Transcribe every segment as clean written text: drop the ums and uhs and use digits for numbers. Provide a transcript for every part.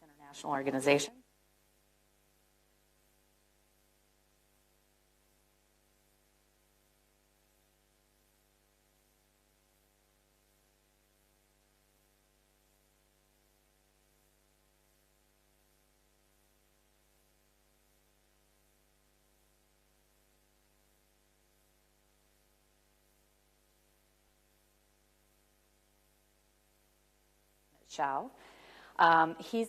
international organization. He's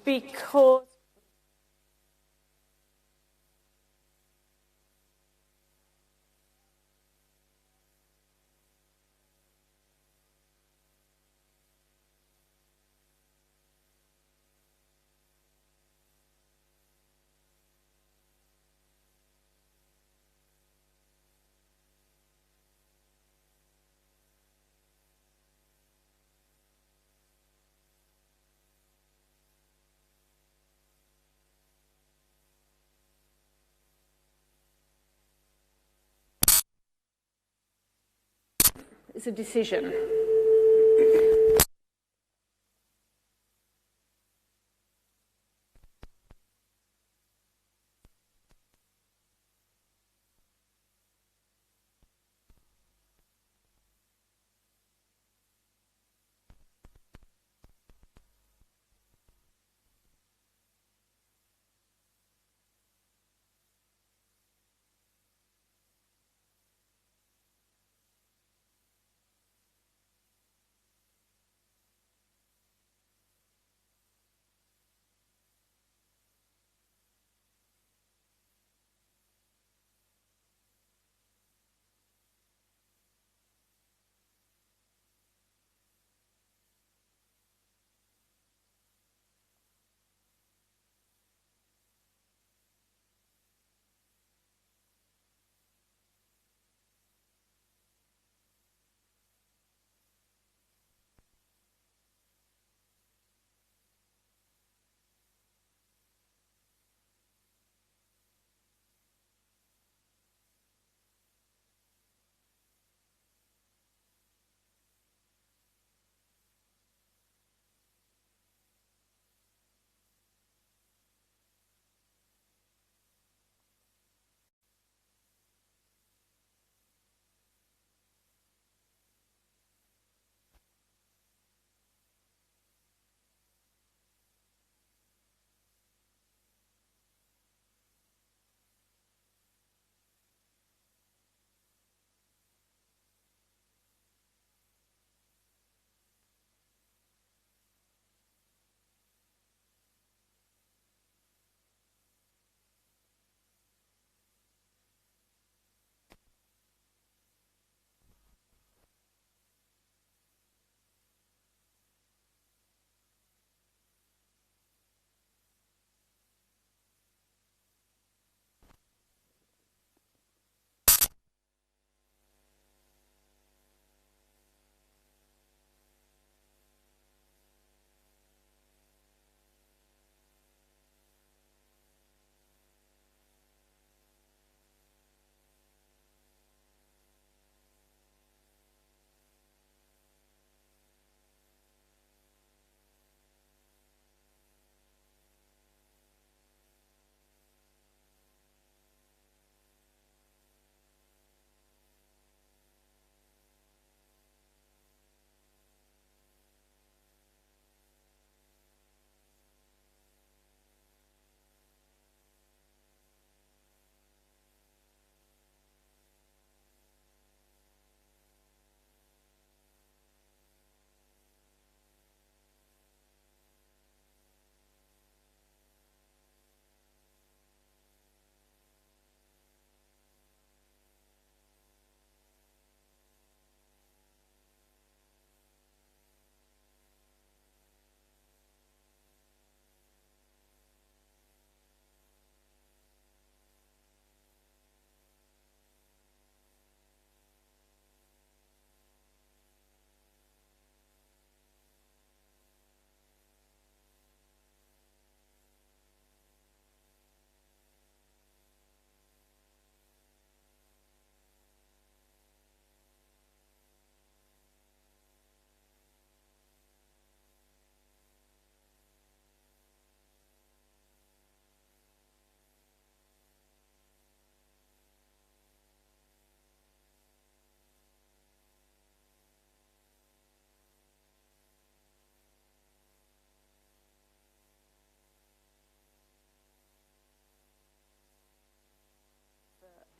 because it's a decision.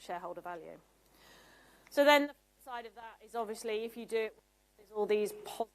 shareholder value. So then the flip side of that is obviously if you do it, there's all these positive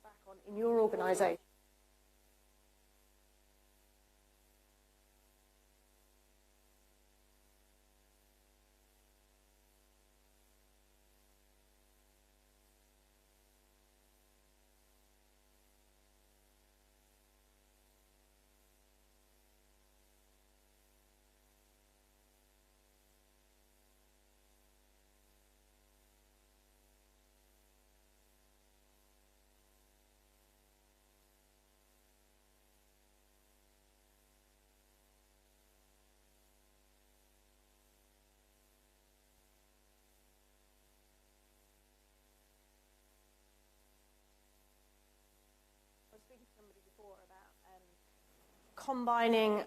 back on in your organisation. I was speaking to somebody before about combining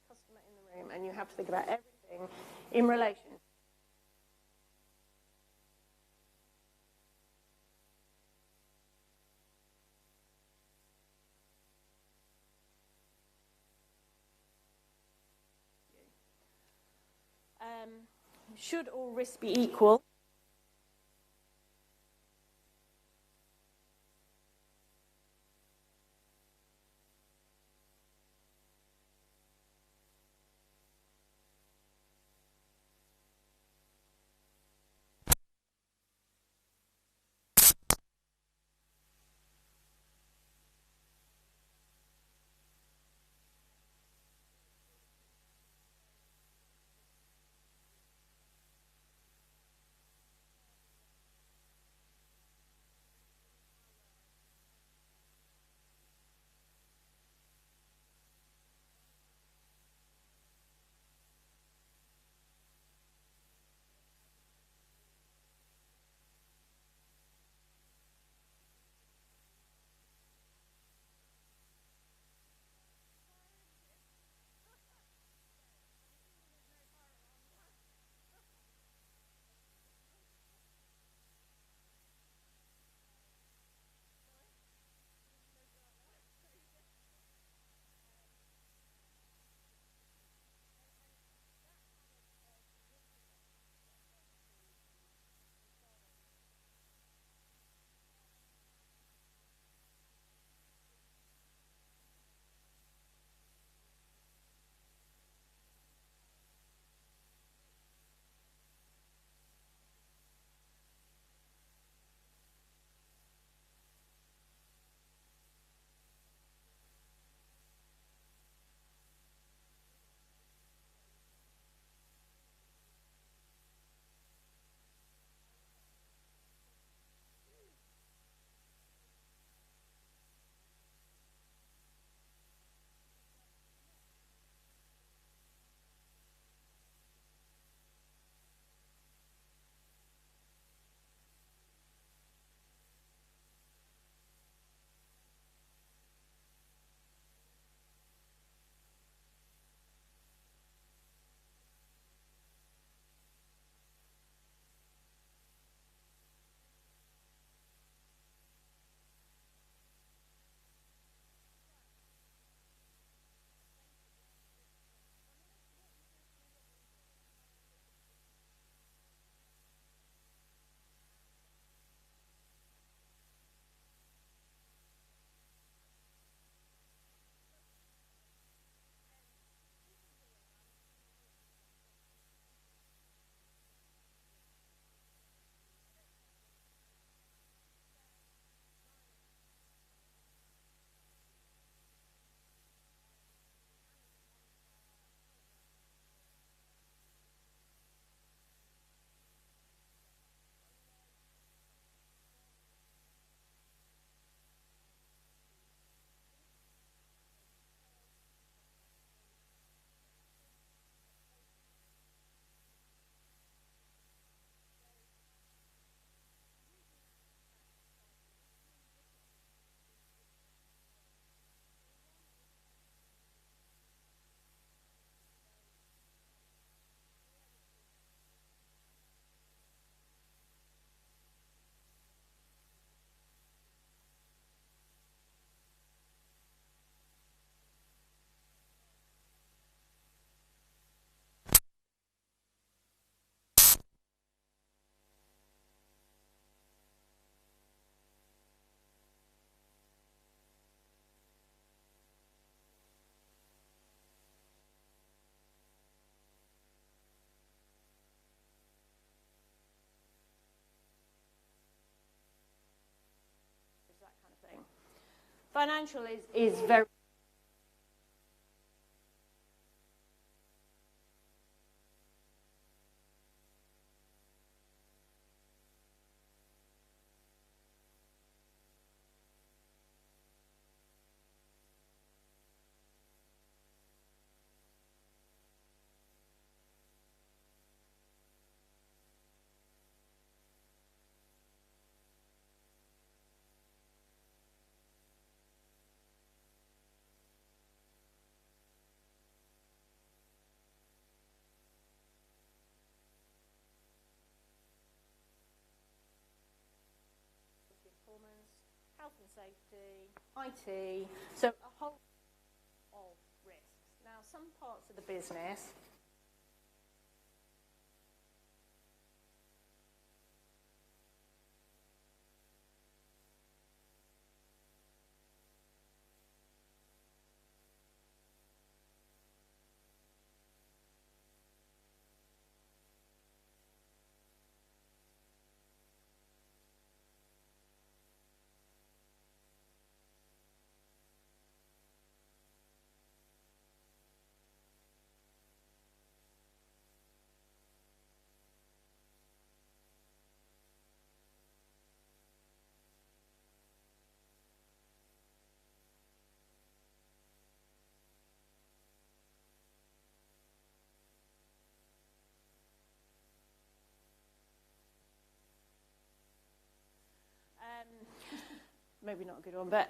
customer in the room, and you have to think about everything in relation. should all risks be equal? That kind of thing. Financial is very performance, health and safety, IT, so a whole of risks. Now, some parts of the business maybe not a good one, but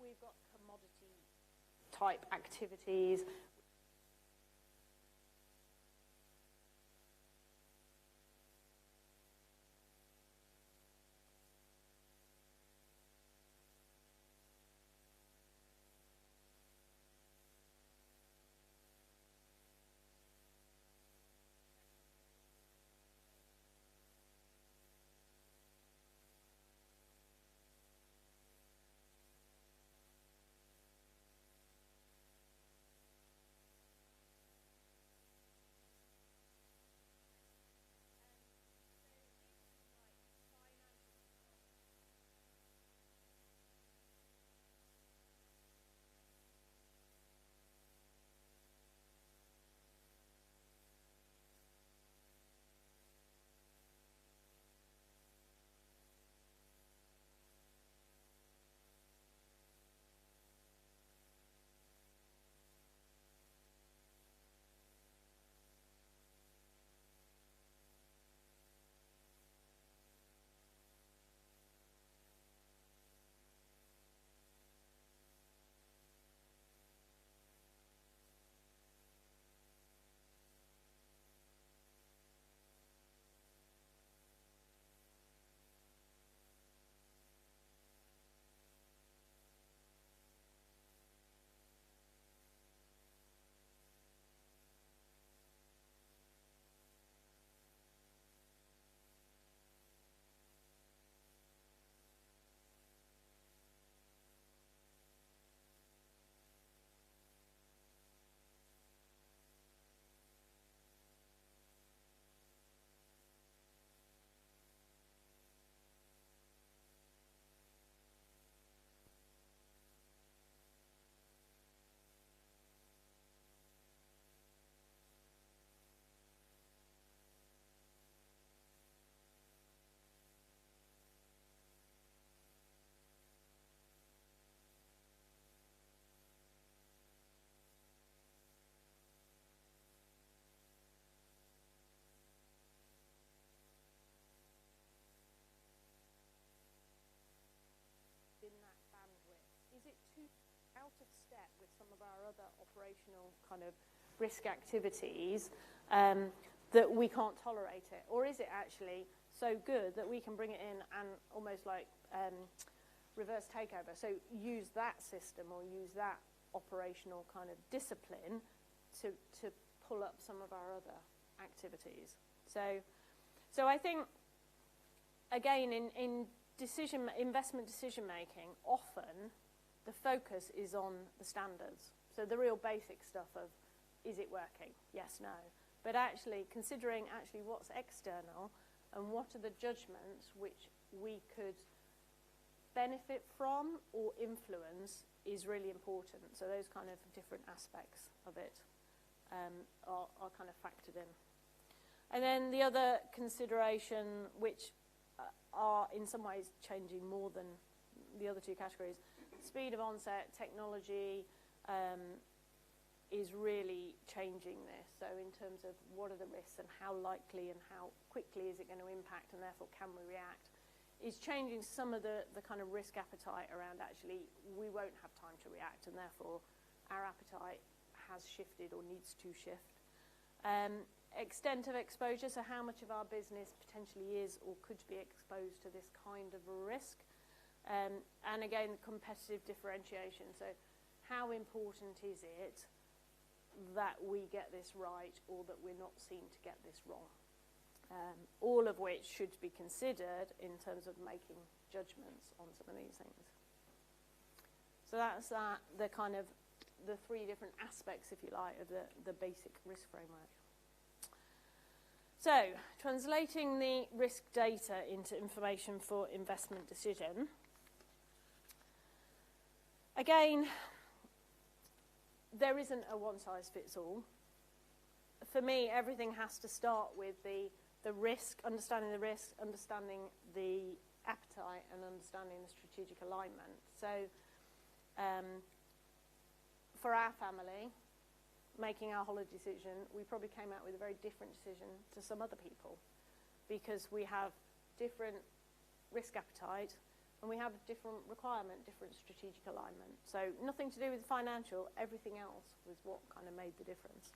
we've got commodity type activities. In that bandwidth, is it too out of step with some of our other operational kind of risk activities that we can't tolerate it? Or is it actually so good that we can bring it in and almost like reverse takeover? So use that system or use that operational kind of discipline to pull up some of our other activities. So I think, again, in investment decision making, often the focus is on the standards. So the real basic stuff of, is it working? Yes, no. But actually considering actually what's external and what are the judgments which we could benefit from or influence is really important. So those kind of different aspects of it are kind of factored in. And then the other consideration, which are in some ways changing more than the other two categories. Speed of onset, technology is really changing this. So in terms of what are the risks and how likely and how quickly is it going to impact, and therefore can we react, is changing some of the kind of risk appetite around actually we won't have time to react, and therefore our appetite has shifted or needs to shift. Extent of exposure, so how much of our business potentially is or could be exposed to this kind of risk. And again, competitive differentiation. So how important is it that we get this right or that we're not seen to get this wrong? All of which should be considered in terms of making judgments on some of these things. So that's the kind of the three different aspects, if you like, of the basic risk framework. So, translating the risk data into information for investment decision. Again, there isn't a one-size-fits-all. For me, everything has to start with the risk, understanding the risk, understanding the appetite, and understanding the strategic alignment. So, for our family, making our holiday decision, we probably came out with a very different decision to some other people, because we have different risk appetite and we have a different requirement, different strategic alignment. So nothing to do with financial, everything else was what kind of made the difference.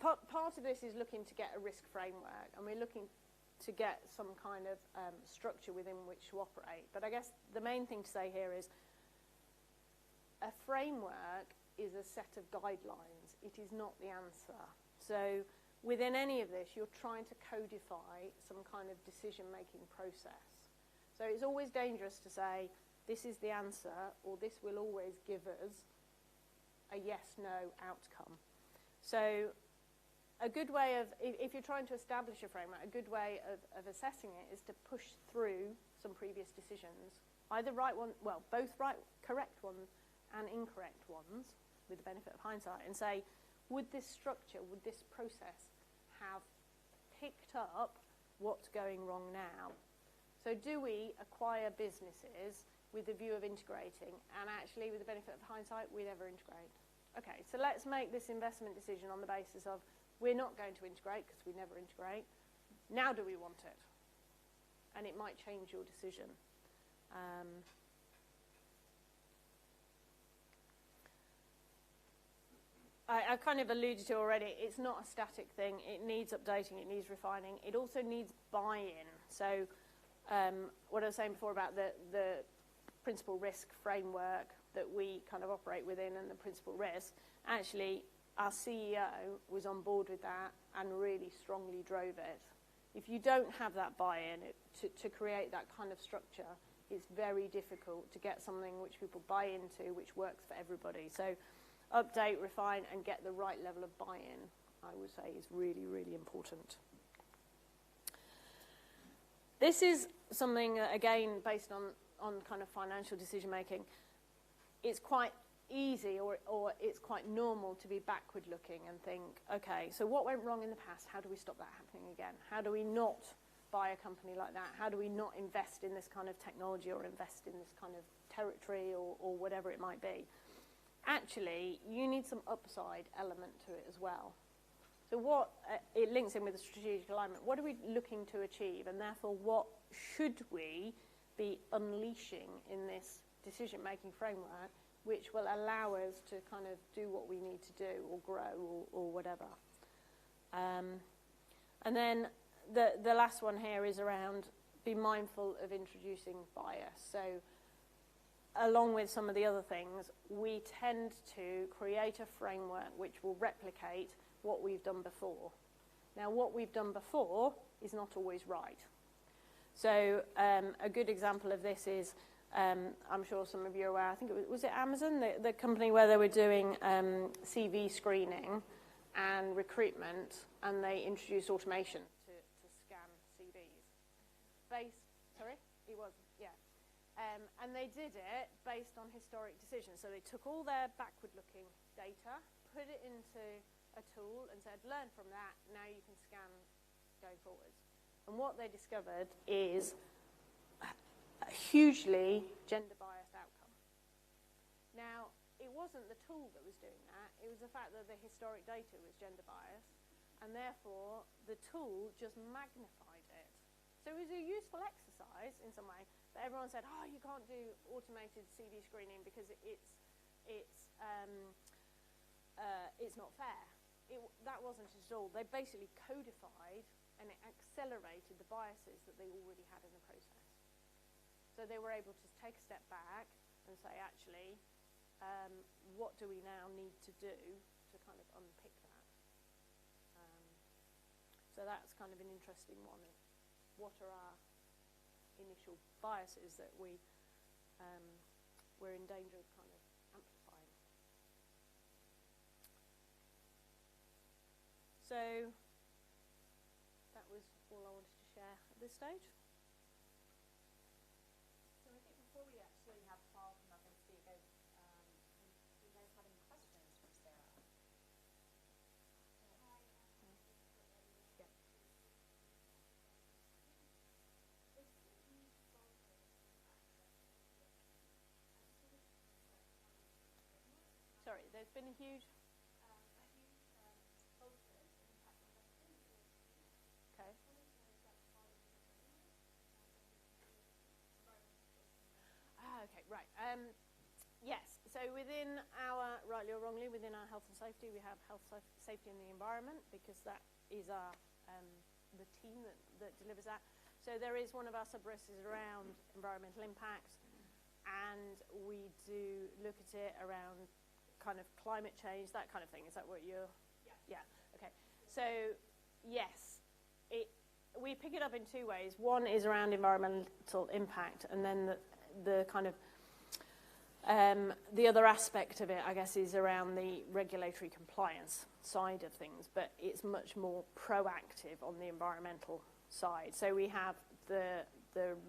Part of this is looking to get a risk framework, and we're looking to get some kind of structure within which to operate. But I guess the main thing to say here is a framework is a set of guidelines. It is not the answer. So within any of this, you're trying to codify some kind of decision-making process. So it's always dangerous to say, this is the answer, or this will always give us a yes-no outcome. So a good way of, if you're trying to establish a framework, a good way of assessing it is to push through some previous decisions, either right one, well, both right, correct ones and incorrect ones, with the benefit of hindsight, and say, would this structure, would this process have picked up what's going wrong now? So do we acquire businesses with the view of integrating, and actually, with the benefit of hindsight, we never integrate? Okay, so let's make this investment decision on the basis of we're not going to integrate because we never integrate. Now do we want it? And it might change your decision. I kind of alluded to already, it's not a static thing. It needs updating, it needs refining. It also needs buy-in. So what I was saying before about the principal risk framework that we kind of operate within and the principal risk, actually our CEO was on board with that and really strongly drove it. If you don't have that buy-in to create that kind of structure, it's very difficult to get something which people buy into, which works for everybody. So update, refine, and get the right level of buy-in, I would say, is really, really important. This is something, again, based on kind of financial decision-making. It's quite easy or it's quite normal to be backward-looking and think, okay, so what went wrong in the past? How do we stop that happening again? How do we not buy a company like that? How do we not invest in this kind of technology or invest in this kind of territory or whatever it might be? Actually, you need some upside element to it as well. So what it links in with the strategic alignment. What are we looking to achieve? And therefore, what should we be unleashing in this decision-making framework, which will allow us to kind of do what we need to do or grow or whatever. And then the last one here is around be mindful of introducing bias. So along with some of the other things, we tend to create a framework which will replicate what we've done before. Now, what we've done before is not always right. So a good example of this is, I'm sure some of you are aware, I think was it Amazon, the company where they were doing CV screening and recruitment, and they introduced automation to scan CVs. Sorry? It was, yeah. And they did it based on historic decisions. So they took all their backward-looking data, put it into a tool and said, learn from that, now you can scan going forwards. And what they discovered is a hugely gender-biased outcome. Now, it wasn't the tool that was doing that, it was the fact that the historic data was gender-biased, and therefore the tool just magnified it. So it was a useful exercise in some way, but everyone said, oh, you can't do automated CV screening because it's not fair. That wasn't at all. They basically codified and it accelerated the biases that they already had in the process. So they were able to take a step back and say, actually, what do we now need to do to kind of unpick that? So that's kind of an interesting one. What are our initial biases that we're in danger of kind of amplifying? So that was all I wanted to share at this stage. So I think before we actually have Paul come up and speak, do you guys have any questions for Sarah? been a huge? Focus and impact investing in ESG. Okay. I wanted to know if that's part of your framework, environmental, social, and Okay, right. Yes, so within our, rightly or wrongly, within our health and safety, we have health, safety and the environment, because that is our the team that delivers that. So there is one of our sub-risks is around environmental impact, and we do look at it around kind of climate change, that kind of thing. Is that what you're? Yeah. Okay. So yes, we pick it up in two ways. One is around environmental impact, and then the kind of the other aspect of it, I guess, is around the regulatory compliance side of things, but it's much more proactive on the environmental side. So we have the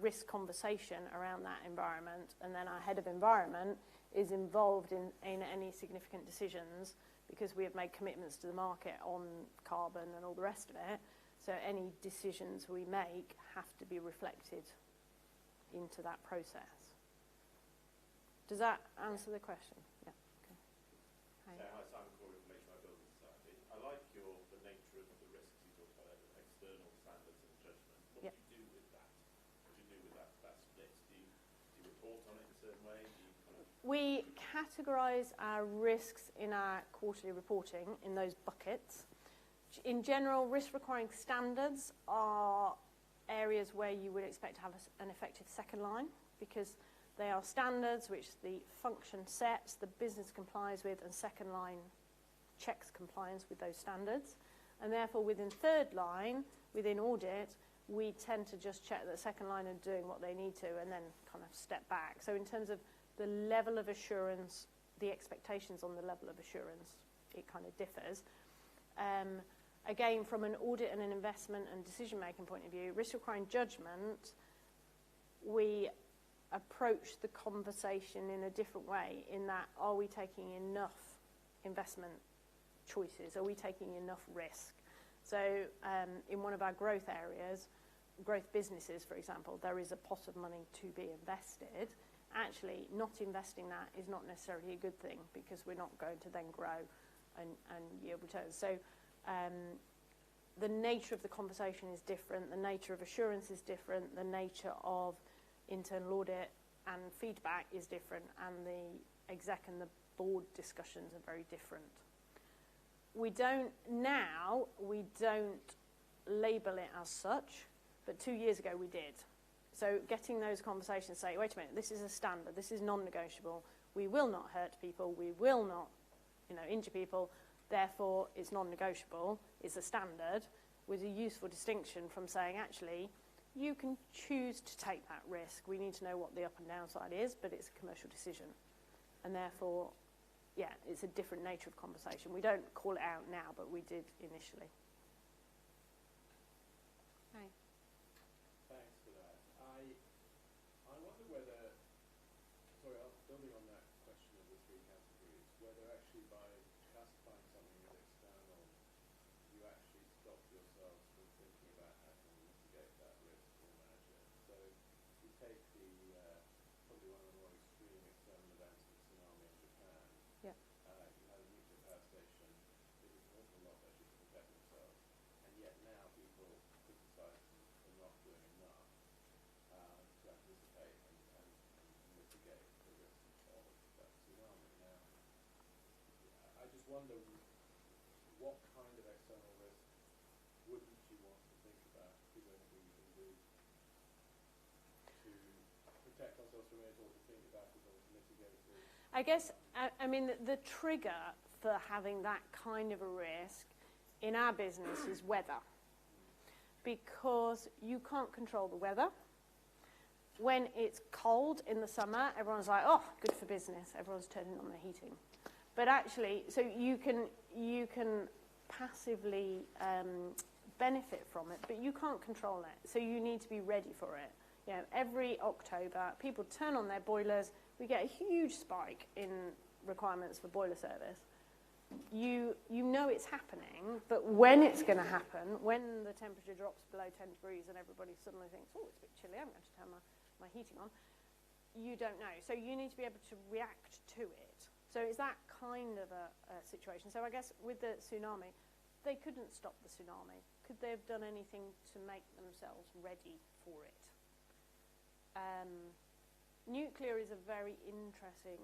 risk conversation around that environment, and then our head of environment is involved in any significant decisions, because we have made commitments to the market on carbon and all the rest of it. So any decisions we make have to be reflected into that process. Does that answer the question? Yeah. Okay. Hi. Hi, Simon Corey from HMI Building Society. I like the nature of the risks you talked about, external standards and judgment. What do you do with that? What do you do with that split? Do you report on it in a certain way? We categorise our risks in our quarterly reporting in those buckets. In general, risk-requiring standards are areas where you would expect to have an effective second line, because they are standards which the function sets, the business complies with, and second line checks compliance with those standards. And therefore, within third line, within audit, we tend to just check that the second line are doing what they need to, and then kind of step back. So in terms of the level of assurance, the expectations on the level of assurance, it kind of differs. Again, from an audit and an investment and decision-making point of view, risk-requiring judgment, we approach the conversation in a different way, in that, are we taking enough investment choices? Are we taking enough risk? So in one of our growth areas, growth businesses, for example, there is a pot of money to be invested. Actually, not investing that is not necessarily a good thing, because we're not going to then grow and yield returns. So the nature of the conversation is different, the nature of assurance is different, the nature of internal audit and feedback is different, and the exec and the board discussions are very different. We don't label it as such, but 2 years ago we did. So getting those conversations, say, wait a minute, this is a standard, this is non-negotiable, we will not hurt people, we will not, injure people, therefore it's non-negotiable, it's a standard, was a useful distinction from saying, actually, you can choose to take that risk. We need to know what the up and downside is, but it's a commercial decision. And therefore, yeah, it's a different nature of conversation. We don't call it out now, but we did initially. Hi. Thanks for that. I wonder whether, building on that question of the three categories, whether actually by classifying something as external, you actually stop yourselves from thinking about how to mitigate that risk or manage it. So you take probably one of the more extreme external events, the tsunami in Japan. Yeah. You had a nuclear power station. They did an awful lot actually to protect themselves, and yet now people criticise them for not doing enough to anticipate and mitigate the risk of that tsunami. Now, I just wonder, what kind of external risk wouldn't you want to think about? Is there anything you can do to protect ourselves from it, or to think about it, or to mitigate it? I guess, I mean, the trigger for having that kind of a risk in our business is weather. Because you can't control the weather. When it's cold in the summer, everyone's like, oh, good for business. Everyone's turning on their heating. But actually, so you can passively benefit from it, but you can't control it. So you need to be ready for it. Every October, people turn on their boilers. We get a huge spike in requirements for boiler service. You know it's happening, but when it's going to happen, when the temperature drops below 10 degrees and everybody suddenly thinks, oh, it's a bit chilly, I'm going to turn my heating on, you don't know. So you need to be able to react to it. So it's that kind of a situation. So I guess with the tsunami, they couldn't stop the tsunami. Could they have done anything to make themselves ready for it? Nuclear is a very interesting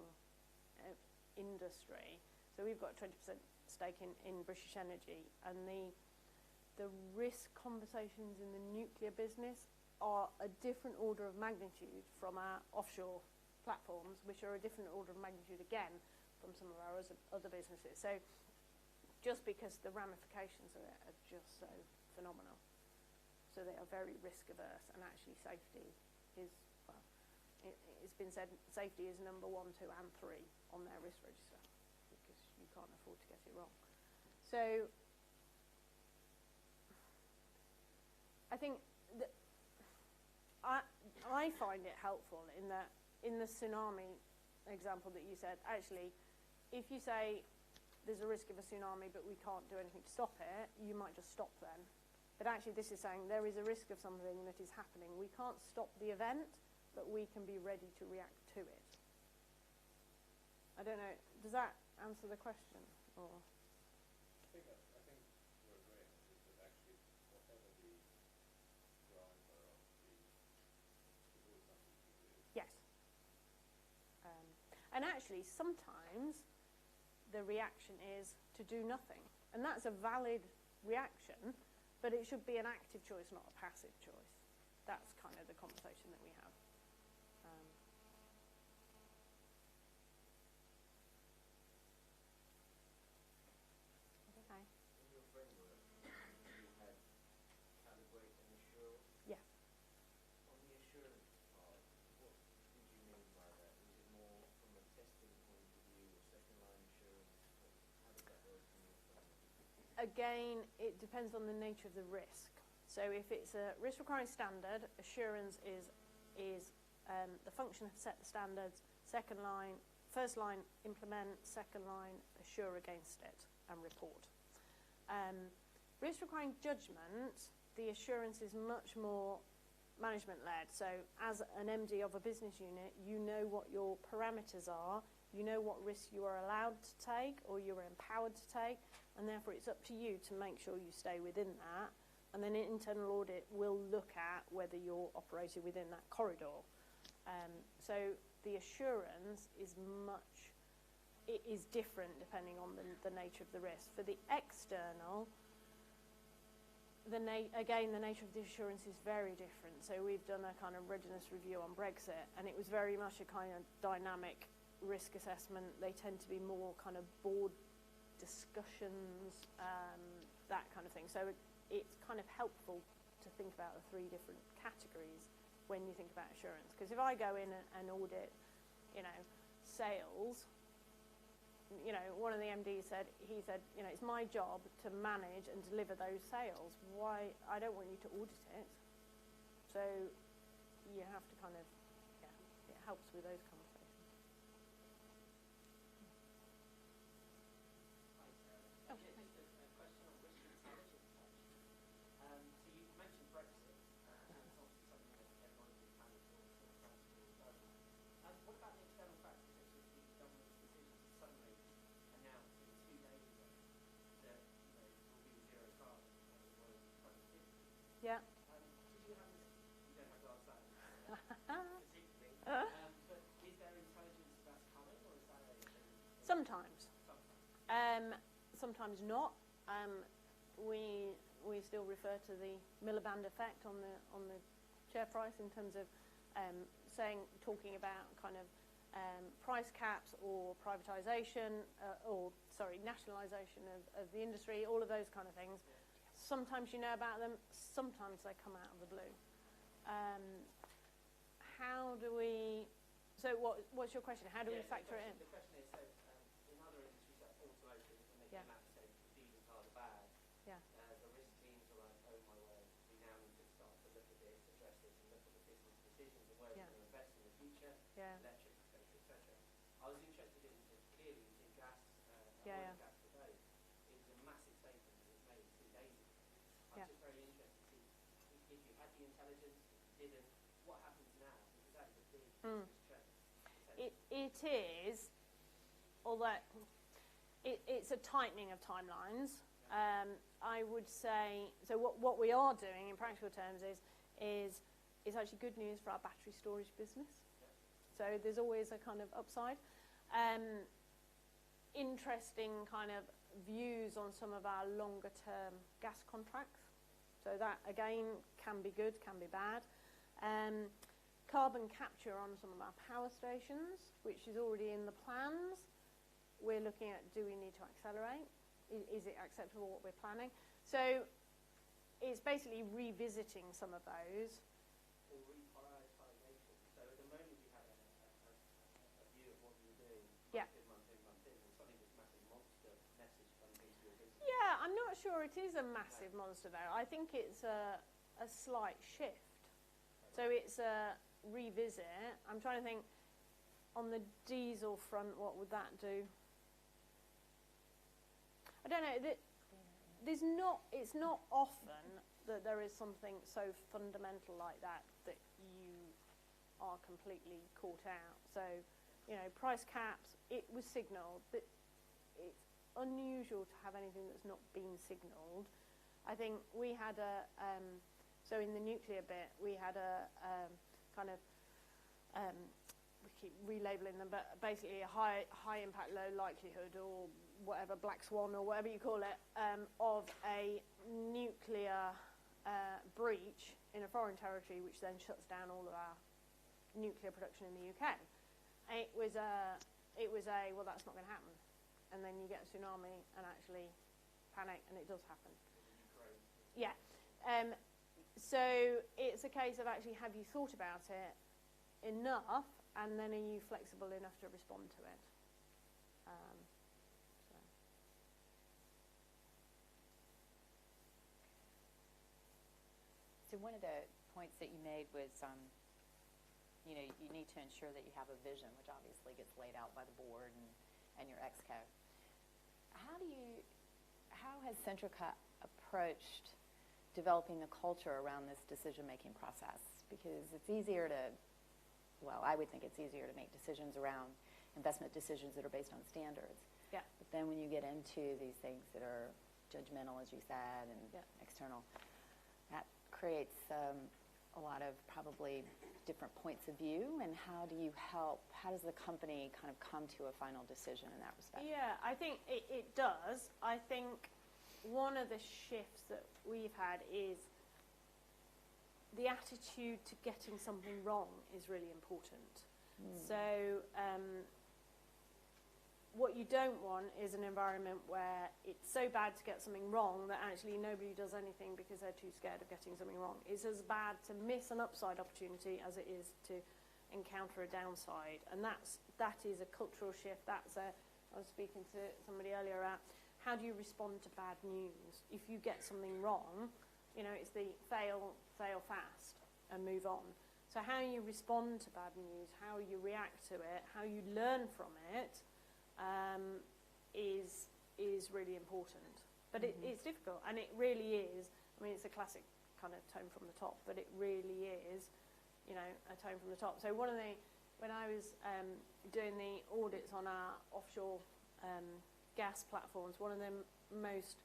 industry. So we've got a 20% stake in British Energy, and the risk conversations in the nuclear business are a different order of magnitude from our offshore platforms, which are a different order of magnitude again from some of our other businesses. So just because the ramifications of it are just so phenomenal. So they are very risk averse, and actually safety is, well, it's been said safety is number 1, 2 and 3 on their risk register, because you can't afford to get it wrong. So I think that I find it helpful in that in the tsunami example that you said, actually, if you say there's a risk of a tsunami but we can't do anything to stop it, you might just stop then. But actually this is saying there is a risk of something that is happening. We can't stop the event, but we can be ready to react to it. I don't know, does that answer the question? Or? I think we're agreeing is that actually whatever the driver of there's always something to do. Yes. And actually sometimes the reaction is to do nothing. And that's a valid reaction, but it should be an active choice, not a passive choice. That's kind of the conversation that we have. Okay. In your framework, you had calibrate and assure. Yeah. On the assurance part, what did you mean by that? Was it more from a testing point of view, or second line assurance? How does that work in your framework? Again, it depends on the nature of the risk. So if it's a risk requiring standard, assurance is the function has set the standards, first line implement, second line assure against it and report. Risk requiring judgment, the assurance is much more management led. So as an MD of a business unit, you know what your parameters are, you know what risks you are allowed to take or you are empowered to take, and therefore it's up to you to make sure you stay within that. And then an internal audit will look at whether you're operating within that corridor. So the assurance is different depending on the nature of the risk. For the external, again, the nature of the assurance is very different. So we've done a kind of readiness review on Brexit, and it was very much a kind of dynamic risk assessment. They tend to be more kind of board discussions, that kind of thing. So it's kind of helpful to think about the 3 different categories when you think about assurance. Because if I go in and audit, sales, one of the MDs said, it's my job to manage and deliver those sales. Why? I don't want you to audit it. So you have to kind of, it helps with those conversations. Hi, Sarah. Just a question on risk intelligence. So you mentioned Brexit, and it's obviously something that everyone in Canada does. What about the external factors, such as the government's decision to suddenly announce 2 days ago that will be zero carbon as well as 2050? Yeah. Did you have this? You don't have to answer that particularly. But is there intelligence that's coming, or is that Sometimes. sometimes? Sometimes not. We still refer to the Miliband effect on the share price in terms of talking about kind of price caps or privatisation nationalisation of the industry, all of those kind of things. Sometimes you know about them, sometimes they come out of the blue. How do we? So what's your question? How do we factor it in? The question is, so in other industries like automotive, when they came out and said diesel cars are bad, the risk teams are like, oh my word, we now need to start to look at this, address this, and look at the business decisions and where we're going to invest in the future, electric, etc. I was interested in clearly in gas, oil and gas today. It was a massive statement that was made 2 days ago. I'm just very interested to see if you had the intelligence, if you didn't, what happens now, because that is a big business trend. It is although it's a tightening of timelines. I would say, so what we are doing in practical terms is actually good news for our battery storage business. So there's always a kind of upside. Interesting kind of views on some of our longer term gas contracts. So that, again, can be good, can be bad. Carbon capture on some of our power stations, which is already in the plans. We're looking at, do we need to accelerate? Is it acceptable what we're planning? So it's basically revisiting some of those. Or reprioritisation. So at the moment you had a view of what you were doing month in, and suddenly this massive monster message comes into your business. Yeah, I'm not sure it is a massive monster though. I think it's a slight shift. So it's a revisit. I'm trying to think, on the diesel front, what would that do? I don't know. It's not often that there is something so fundamental like that you are completely caught out. So, price caps, it was signalled, but it's unusual to have anything that's not been signalled. I think we had so in the nuclear bit, we had a kind of, we keep relabeling them, but basically a high impact, low likelihood, or whatever, black swan or whatever you call it, of a nuclear breach in a foreign territory, which then shuts down all of our nuclear production in the UK. It was a well, that's not going to happen, and then you get a tsunami and actually panic, and it does happen. Yeah. So it's a case of actually, have you thought about it enough, and then are you flexible enough to respond to it? So one of the points that you made was, you need to ensure that you have a vision, which obviously gets laid out by the board and your exco. How has Centrica approached developing the culture around this decision-making process? Because it's easier to, I would think it's easier to make decisions around investment decisions that are based on standards. Yeah. But then when you get into these things that are judgmental, as you said, and external, that creates a lot of probably different points of view. And how does the company kind of come to a final decision in that respect? Yeah, I think it does. I think one of the shifts that we've had is the attitude to getting something wrong is really important. So what you don't want is an environment where it's so bad to get something wrong that actually nobody does anything because they're too scared of getting something wrong. It's as bad to miss an upside opportunity as it is to encounter a downside, and that is a cultural shift. I was speaking to somebody earlier about how do you respond to bad news. If you get something wrong, it's the fail fast and move on. So how you respond to bad news, how you react to it, how you learn from it, is really important. But it's difficult, and it really is. I mean, it's a classic kind of tone from the top, but it really is, a tone from the top. So when I was doing the audits on our offshore gas platforms, one of the most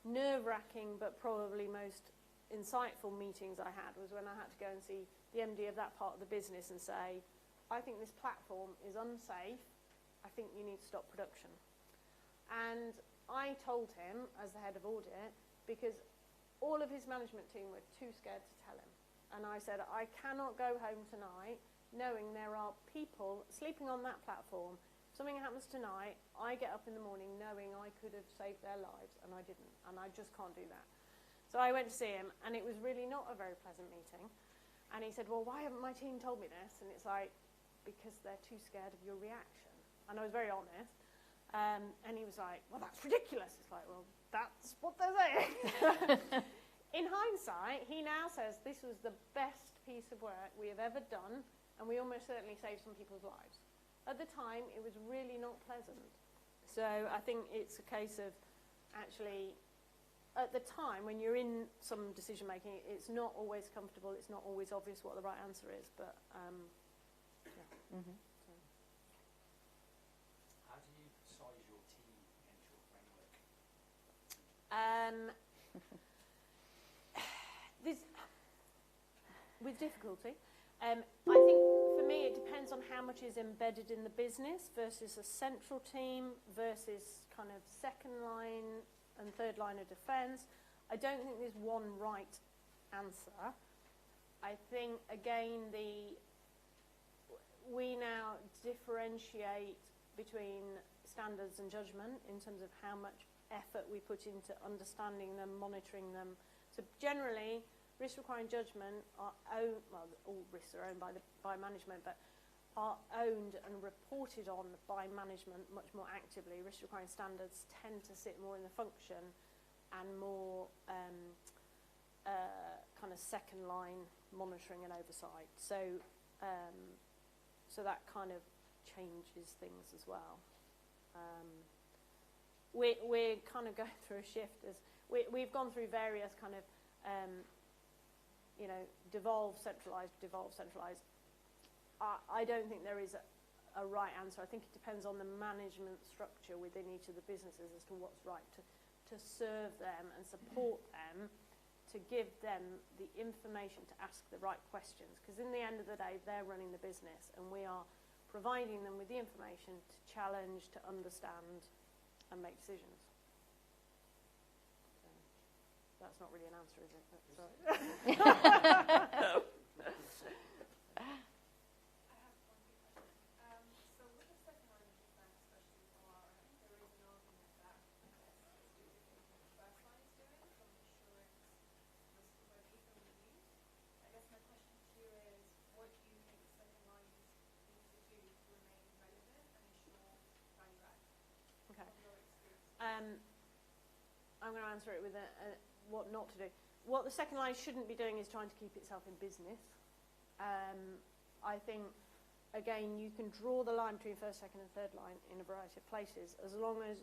nerve-wracking but probably most insightful meetings I had was when I had to go and see the MD of that part of the business and say, I think this platform is unsafe. I think you need to stop production. And I told him, as the head of audit, because all of his management team were too scared to tell him. And I said, I cannot go home tonight knowing there are people sleeping on that platform. Something happens tonight, I get up in the morning knowing I could have saved their lives, and I didn't. And I just can't do that. So I went to see him, and it was really not a very pleasant meeting. And he said, well, why haven't my team told me this? And it's like, because they're too scared of your reaction. And I was very honest. And he was like, well, that's ridiculous. It's like, well, that's what they're saying. In hindsight, he now says this was the best piece of work we have ever done, and we almost certainly saved some people's lives. At the time, it was really not pleasant. So I think it's a case of actually, at the time, when you're in some decision making, it's not always comfortable, it's not always obvious what the right answer is, but yeah. How do you This, with difficulty. I think for me it depends on how much is embedded in the business versus a central team versus kind of second line and third line of defence. I don't think there's one right answer. I think, again, we now differentiate between standards and judgment in terms of how much effort we put into understanding them, monitoring them. So generally, risk requiring judgment are owned, well, all risks are owned by management, but are owned and reported on by management much more actively. Risk requiring standards tend to sit more in the function and more kind of second line monitoring and oversight. So so that kind of changes things as well. We're kind of going through a shift as we've gone through various kind of you know, devolve, centralised, devolve, centralised. I don't think there is a right answer. I think it depends on the management structure within each of the businesses as to what's right to serve them and support them, to give them the information to ask the right questions. Because in the end of the day, they're running the business and we are providing them with the information to challenge, to understand and make decisions. So, that's not really an answer, is it? But, sorry. I'm going to answer it with what not to do. What the second line shouldn't be doing is trying to keep itself in business. I think, again, you can draw the line between first, second and third line in a variety of places as long as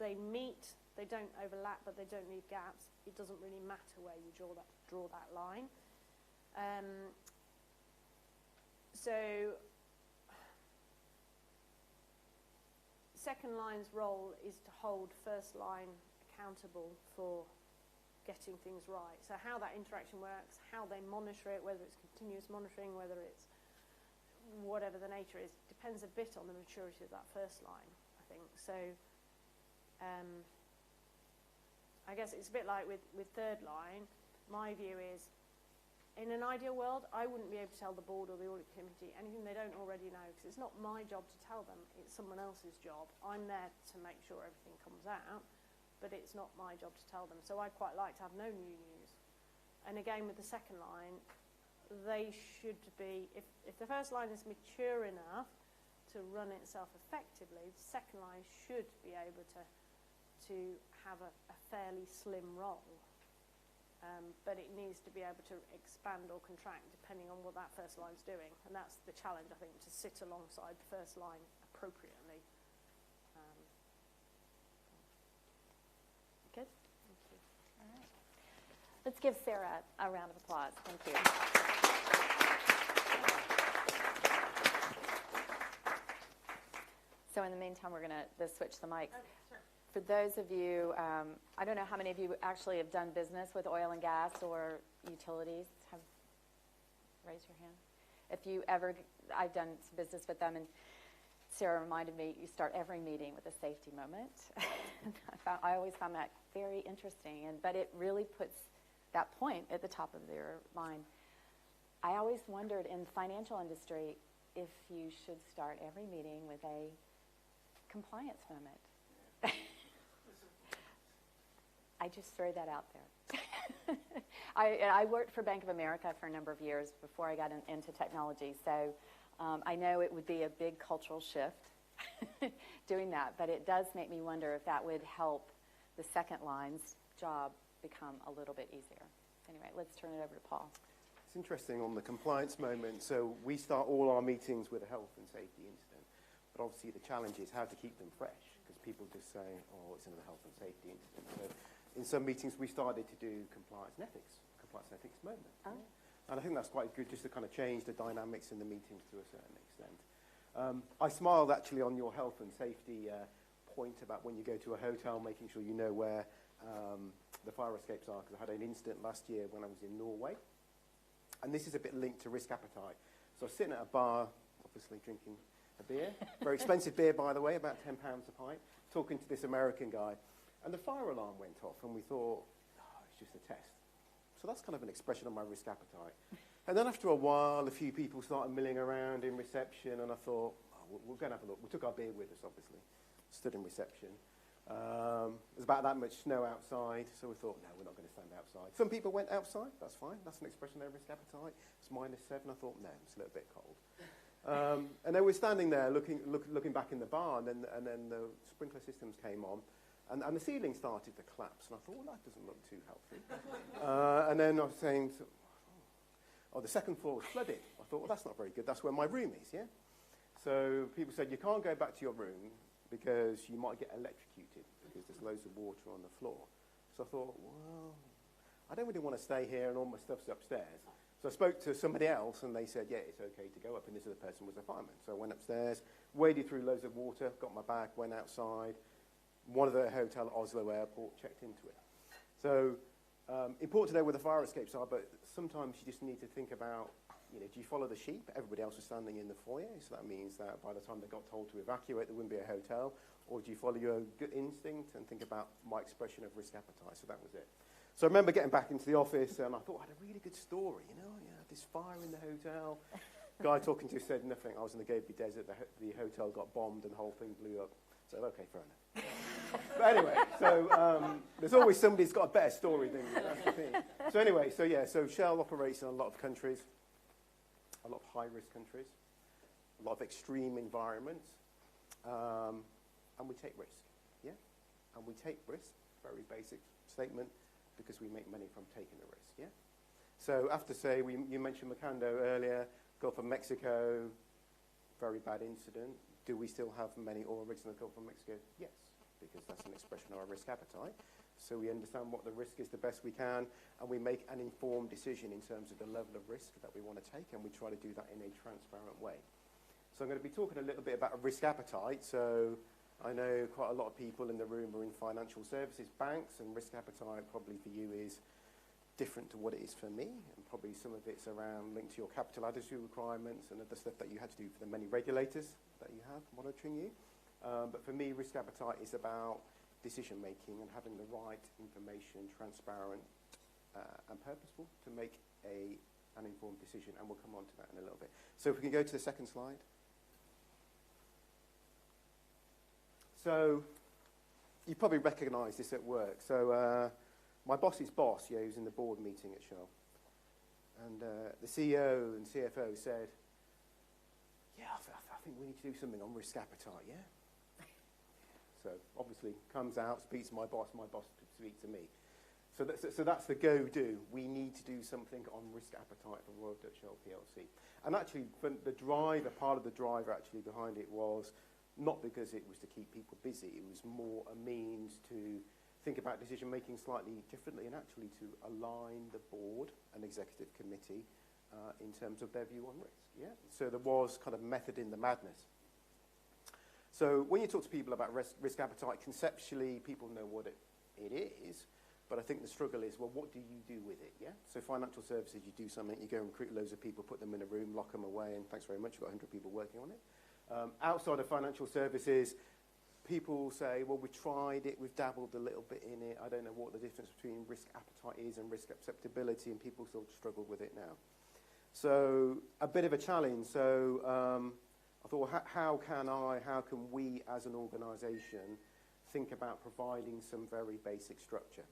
they meet, they don't overlap, but they don't leave gaps. It doesn't really matter where you draw that line. So second line's role is to hold first line accountable for getting things right. So how that interaction works, how they monitor it, whether it's continuous monitoring, whether it's whatever the nature is, depends a bit on the maturity of that first line, I think. So I guess it's a bit like with third line. My view is, in an ideal world, I wouldn't be able to tell the board or the audit committee anything they don't already know, because it's not my job to tell them, it's someone else's job. I'm there to make sure everything comes out, but it's not my job to tell them. So I'd quite like to have no new news. And again, with the second line, they should be, if the first line is mature enough to run itself effectively, the second line should be able to have a fairly slim role. But it needs to be able to expand or contract depending on what that first line's doing. And that's the challenge, I think, to sit alongside the first line appropriately. Good. Thank you. All right. Let's give Sarah a round of applause. Thank you. So in the meantime, we're going to switch the mics. Okay, sure. For those of you, I don't know how many of you actually have done business with oil and gas or utilities. Raise your hand. If you ever, I've done business with them, and Sarah reminded me, you start every meeting with a safety moment. I always found that very interesting, but it really puts that point at the top of their mind. I always wondered in the financial industry if you should start every meeting with a compliance moment. I just throw that out there. I worked for Bank of America for a number of years before I got into technology, so I know it would be a big cultural shift doing that, but it does make me wonder if that would help the second line's job become a little bit easier. Anyway, let's turn it over to Paul. It's interesting on the compliance moment. So we start all our meetings with a health and safety incident, but obviously the challenge is how to keep them fresh, because people just say, oh, it's another health and safety incident. So in some meetings we started to do compliance and ethics moment. Oh. And I think that's quite good, just to kind of change the dynamics in the meetings to a certain extent. I smiled actually on your health and safety point about when you go to a hotel, making sure you know where the fire escapes are, because I had an incident last year when I was in Norway. And this is a bit linked to risk appetite. So I was sitting at a bar, obviously drinking a beer, very expensive beer, by the way, about £10 a pint, talking to this American guy. And the fire alarm went off, and we thought, oh, it's just a test. So that's kind of an expression of my risk appetite. And then after a while, a few people started milling around in reception, and I thought, oh, we're going to have a look. We took our beer with us, obviously, stood in reception. There's about that much snow outside, so we thought, no, we're not going to stand outside. Some people went outside, that's fine. That's an expression of their risk appetite. It's -7. I thought, no, it's a little bit cold. And then we're standing there looking back in the bar, and then the sprinkler systems came on, and the ceiling started to collapse. And I thought, well, that doesn't look too healthy. And then I was saying, the second floor was flooded. I thought, well, that's not very good. That's where my room is, yeah? So people said, you can't go back to your room because you might get electrocuted because there's loads of water on the floor. So I thought, well, I don't really want to stay here and all my stuff's upstairs. So I spoke to somebody else, and they said, yeah, it's okay to go up, and this other person was a fireman. So I went upstairs, waded through loads of water, got my bag, went outside, one of the hotel at Oslo Airport, checked into it. So important to know where the fire escapes are, but sometimes you just need to think about, do you follow the sheep? Everybody else was standing in the foyer, so that means that by the time they got told to evacuate, there wouldn't be a hotel. Or do you follow your gut instinct and think about my expression of risk appetite? So that was it. So I remember getting back into the office, and I thought I had a really good story, this fire in the hotel. Guy talking to us said nothing. I was in the Gobi Desert. The hotel got bombed, and the whole thing blew up. So, okay, fair enough. But anyway, so there's always somebody who's got a better story than you. That's the thing. So anyway, so Shell operates in a lot of countries, a lot of high-risk countries, a lot of extreme environments, and we take risk, yeah? And we take risk, very basic statement, because we make money from taking the risk, yeah? So after, say, you mentioned Macondo earlier, Gulf of Mexico, very bad incident. Do we still have many oil rigs in the Gulf of Mexico? Yes, because that's an expression of our risk appetite. So we understand what the risk is the best we can, and we make an informed decision in terms of the level of risk that we want to take, and we try to do that in a transparent way. So I'm going to be talking a little bit about risk appetite. So I know quite a lot of people in the room are in financial services, banks, and risk appetite probably for you is different to what it is for me, and probably some of it's around linked to your capital adequacy requirements and other stuff that you had to do for the many regulators that you have monitoring you. But for me, risk appetite is about decision making and having the right information, transparent and purposeful to make an informed decision, and we'll come on to that in a little bit. So if we can go to the second slide. So you probably recognise this at work. So my boss's boss, who's in the board meeting at Shell, and the CEO and CFO said, yeah, I think we need to do something on risk appetite, yeah? So obviously comes out, speaks to my boss speaks to me. So that's the go-do. We need to do something on risk appetite for Royal Dutch Shell PLC. And actually, part of the driver actually behind it was not because it was to keep people busy. It was more a means to think about decision-making slightly differently and actually to align the board and executive committee in terms of their view on risk. Yeah. So there was kind of method in the madness. So when you talk to people about risk appetite, conceptually, people know what it is, but I think the struggle is, well, what do you do with it, yeah? So financial services, you do something, you go and recruit loads of people, put them in a room, lock them away, and thanks very much, you've got 100 people working on it. Outside of financial services, people say, well, we tried it, we've dabbled a little bit in it, I don't know what the difference between risk appetite is and risk acceptability, and people still struggle with it now. So a bit of a challenge. So I thought, how can we as an organisation think about providing some very basic structure?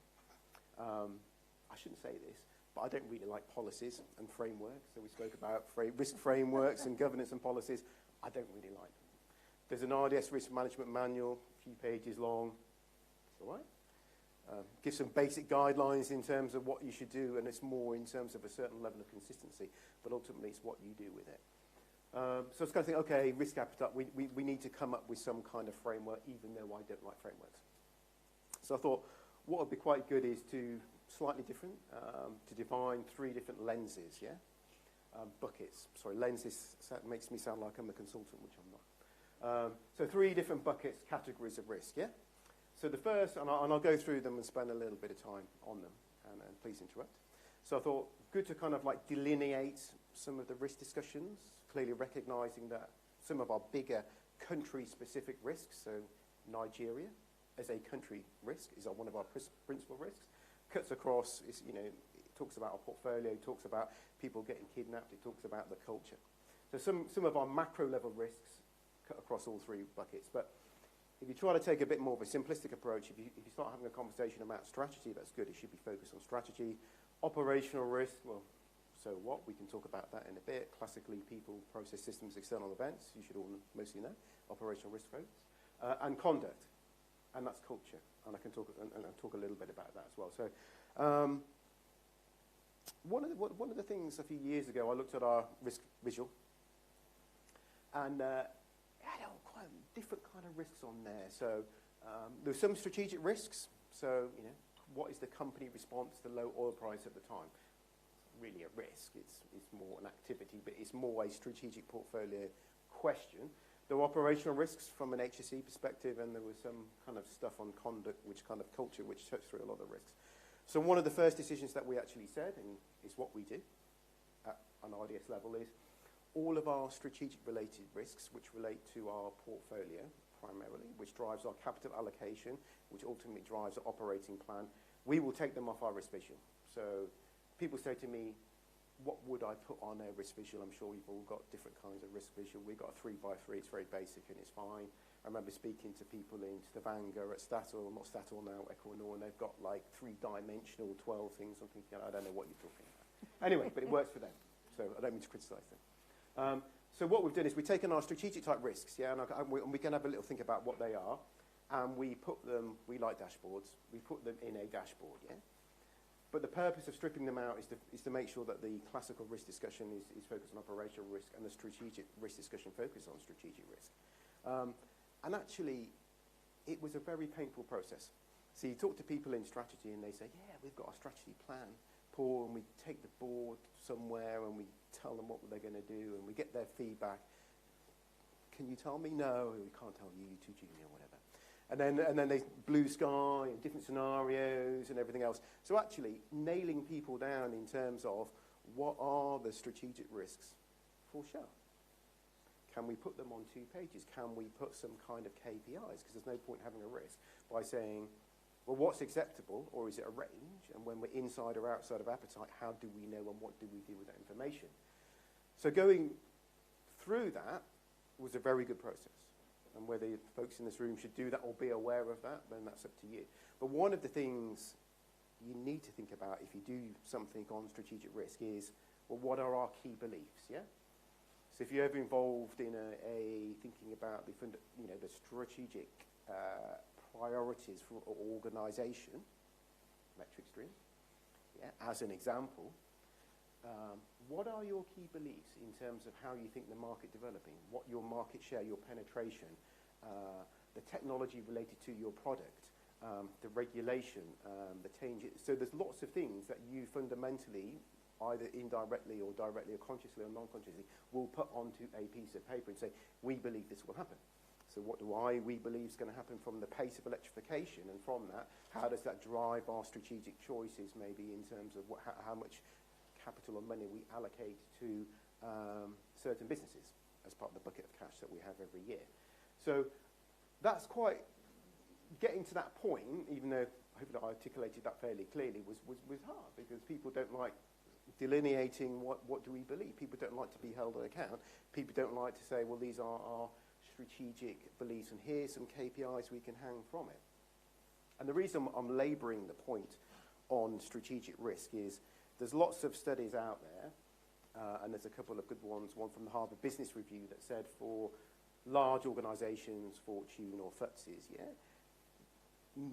I shouldn't say this, but I don't really like policies and frameworks. So we spoke about risk frameworks and governance and policies. I don't really like them. There's an RDS risk management manual, a few pages long. It's all right. Give some basic guidelines in terms of what you should do, and it's more in terms of a certain level of consistency, but ultimately it's what you do with it. So it's kind of think, okay, risk appetite, we need to come up with some kind of framework, even though I don't like frameworks. So I thought what would be quite good is to, slightly different, to define 3 different lenses, yeah? Buckets. Sorry, lenses makes me sound like I'm a consultant, which I'm not. So 3 different buckets, categories of risk, yeah? So the first, and I'll go through them and spend a little bit of time on them, and please interrupt. So I thought, good to kind of like delineate some of the risk discussions, clearly recognising that some of our bigger country-specific risks, so Nigeria as a country risk is one of our principal risks, cuts across, it talks about our portfolio, it talks about people getting kidnapped, it talks about the culture. So some of our macro-level risks cut across all 3 buckets, but if you try to take a bit more of a simplistic approach, if you start having a conversation about strategy, that's good. It should be focused on strategy. Operational risk, well, so what? We can talk about that in a bit. Classically, people, process, systems, external events. You should all mostly know. Operational risk focus. And conduct, and that's culture. And I can talk a little bit about that as well. So one of the things a few years ago, I looked at our risk visual, and it had quite different kind of risks on there. So there were some strategic risks. So, what is the company response to the low oil price at the time? It's really a risk. It's more an activity, but it's more a strategic portfolio question. There were operational risks from an HSE perspective, and there was some kind of stuff on conduct, which kind of culture, which touched through a lot of risks. So one of the first decisions that we actually said, and is what we do at an RDS level, is all of our strategic related risks, which relate to our portfolio primarily, which drives our capital allocation, which ultimately drives our operating plan, we will take them off our risk visual. So people say to me, what would I put on a risk visual? I'm sure you've all got different kinds of risk visual. We've got a 3x3, it's very basic and it's fine. I remember speaking to people in Stavanger at Statoil, not Statoil now, Equinor, and they've got like 3-dimensional 12 things. I'm thinking, I don't know what you're talking about. Anyway, but it works for them, so I don't mean to criticise them. So what we've done is we've taken our strategic type risks, yeah, and we can have a little think about what they are, and we put them, we like dashboards, we put them in a dashboard, yeah? But the purpose of stripping them out is to make sure that the classical risk discussion is focused on operational risk and the strategic risk discussion focused on strategic risk. And actually, it was a very painful process. So you talk to people in strategy and they say, yeah, we've got a strategy plan, Paul, and we take the board somewhere and we tell them what they're going to do and we get their feedback. Can you tell me? No, we can't tell you, you're too junior or whatever. And then they blue sky and different scenarios and everything else. So actually, nailing people down in terms of what are the strategic risks for show. Can we put them on 2 pages? Can we put some kind of KPIs? Because there's no point having a risk by saying, well, what's acceptable, or is it a range? And when we're inside or outside of appetite, how do we know and what do we do with that information? So going through that was a very good process. And whether folks in this room should do that or be aware of that, then that's up to you. But one of the things you need to think about if you do something on strategic risk is, well, what are our key beliefs, yeah? So if you're ever involved in a thinking about the strategic priorities for an organisation, MetricStream, yeah, as an example, what are your key beliefs in terms of how you think the market developing, what your market share, your penetration, the technology related to your product, the regulation, the changes. So there's lots of things that you fundamentally, either indirectly or directly or consciously or non-consciously, will put onto a piece of paper and say, we believe this will happen. So what do we believe is going to happen from the pace of electrification, and from that, how does that drive our strategic choices maybe in terms of how much capital or money we allocate to certain businesses as part of the bucket of cash that we have every year. So that's quite, getting to that point, even though hopefully I articulated that fairly clearly, was hard, because people don't like delineating what do we believe. People don't like to be held on account. People don't like to say, well, these are our strategic beliefs and here's some KPIs we can hang from it. And the reason I'm labouring the point on strategic risk is there's lots of studies out there, and there's a couple of good ones, one from the Harvard Business Review that said for large organisations, Fortune or FTSEs, yeah,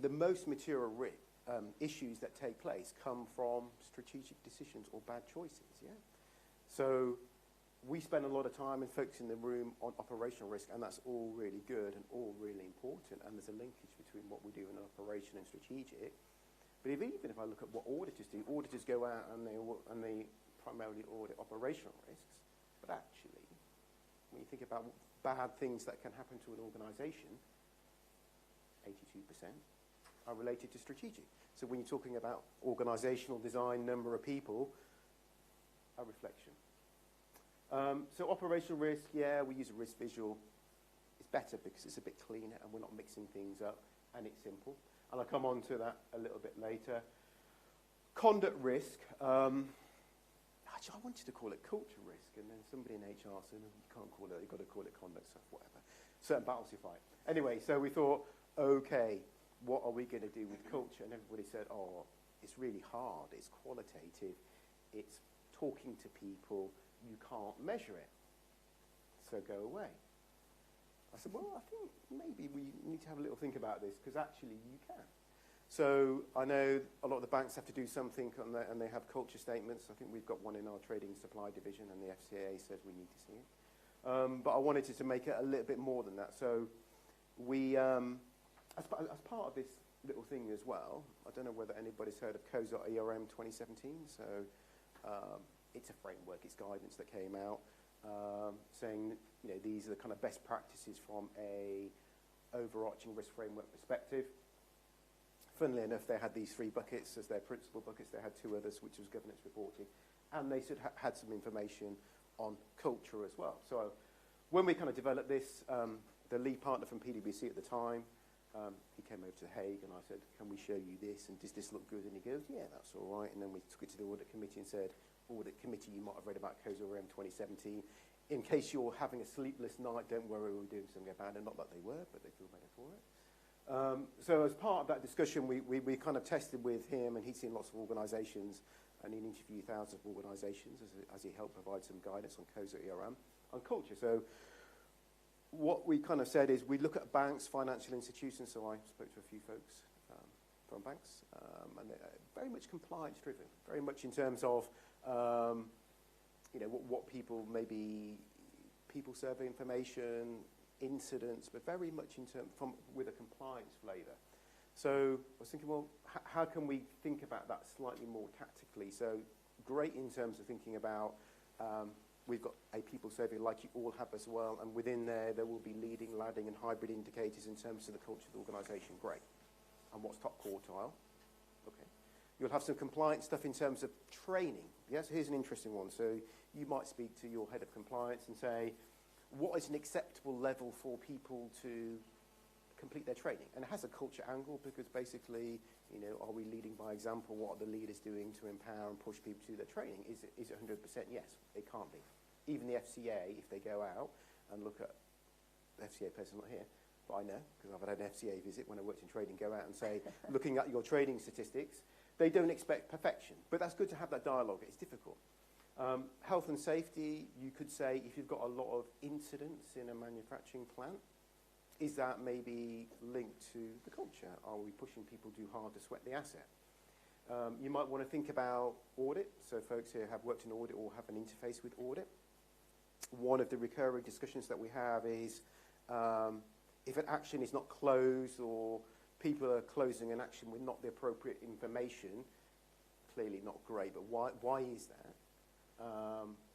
the most material issues that take place come from strategic decisions or bad choices, yeah? So we spend a lot of time and folks in the room on operational risk, and that's all really good and all really important, and there's a linkage between what we do in operation and strategic. But even if I look at what auditors do, auditors go out and they primarily audit operational risks, but actually, when you think about bad things that can happen to an organisation, 82% are related to strategic. So when you're talking about organisational design, number of people, a reflection. So operational risk, yeah, we use a risk visual. It's better because it's a bit cleaner and we're not mixing things up and it's simple. And I'll come on to that a little bit later. Conduct risk. Actually, I wanted to call it culture risk, and then somebody in HR said, no, you can't call it, you've got to call it conduct stuff, whatever. Certain battles you fight. Anyway, so we thought, okay, what are we going to do with culture? And everybody said, oh, it's really hard, it's qualitative, it's talking to people, you can't measure it, so go away. I said, well, I think maybe we need to have a little think about this, because actually you can. So I know a lot of the banks have to do something on that, and they have culture statements. I think we've got one in our trading supply division, and the FCA says we need to see it. But I wanted to make it a little bit more than that. So we, as part of this little thing as well, I don't know whether anybody's heard of COSA ERM 2017. So it's a framework, it's guidance that came out saying, you know, these are the kind of best practices from a overarching risk framework perspective. Funnily enough, they had these 3 buckets as their principal buckets. They had 2 others, which was governance reporting. And they had some information on culture as well. So when we kind of developed this, the lead partner from PwC at the time, he came over to The Hague, and I said, can we show you this? And does this look good? And he goes, yeah, that's all right. And then we took it to the audit committee and said, audit committee, you might have read about COSA ERM 2017. In case you're having a sleepless night, don't worry, we're doing something about it. Not that they were, but they feel better for it. So as part of that discussion, we kind of tested with him, and he'd seen lots of organisations, and he'd interviewed thousands of organisations as he helped provide some guidance on COSA ERM on culture. So what we kind of said is we look at banks, financial institutions. So I spoke to a few folks from banks, and they're very much compliance driven, very much in terms of you know, what people, maybe people survey information, incidents, but very much in terms with a compliance flavour. So I was thinking, well, how can we think about that slightly more tactically? So great in terms of thinking about, we've got a people survey like you all have as well, and within there will be leading, lagging and hybrid indicators in terms of the culture of the organisation. Great. And what's top quartile? Okay. You'll have some compliance stuff in terms of training. Yes, here's an interesting one. So you might speak to your head of compliance and say, what is an acceptable level for people to complete their training? And it has a culture angle, because basically, you know, are we leading by example? What are the leaders doing to empower and push people to their training? Is it 100%? Yes, it can't be. Even the FCA, if they go out and look at, the FCA person not here, but I know, because I've had an FCA visit when I worked in trading, go out and say, looking at your trading statistics, they don't expect perfection. But that's good to have that dialogue. It's difficult. Health and safety, you could say, if you've got a lot of incidents in a manufacturing plant, is that maybe linked to the culture? Are we pushing people too hard to sweat the asset? You might want to think about audit. So folks here have worked in audit or have an interface with audit. One of the recurring discussions that we have is if an action is not closed, or people are closing an action with not the appropriate information, clearly not great, but why is that?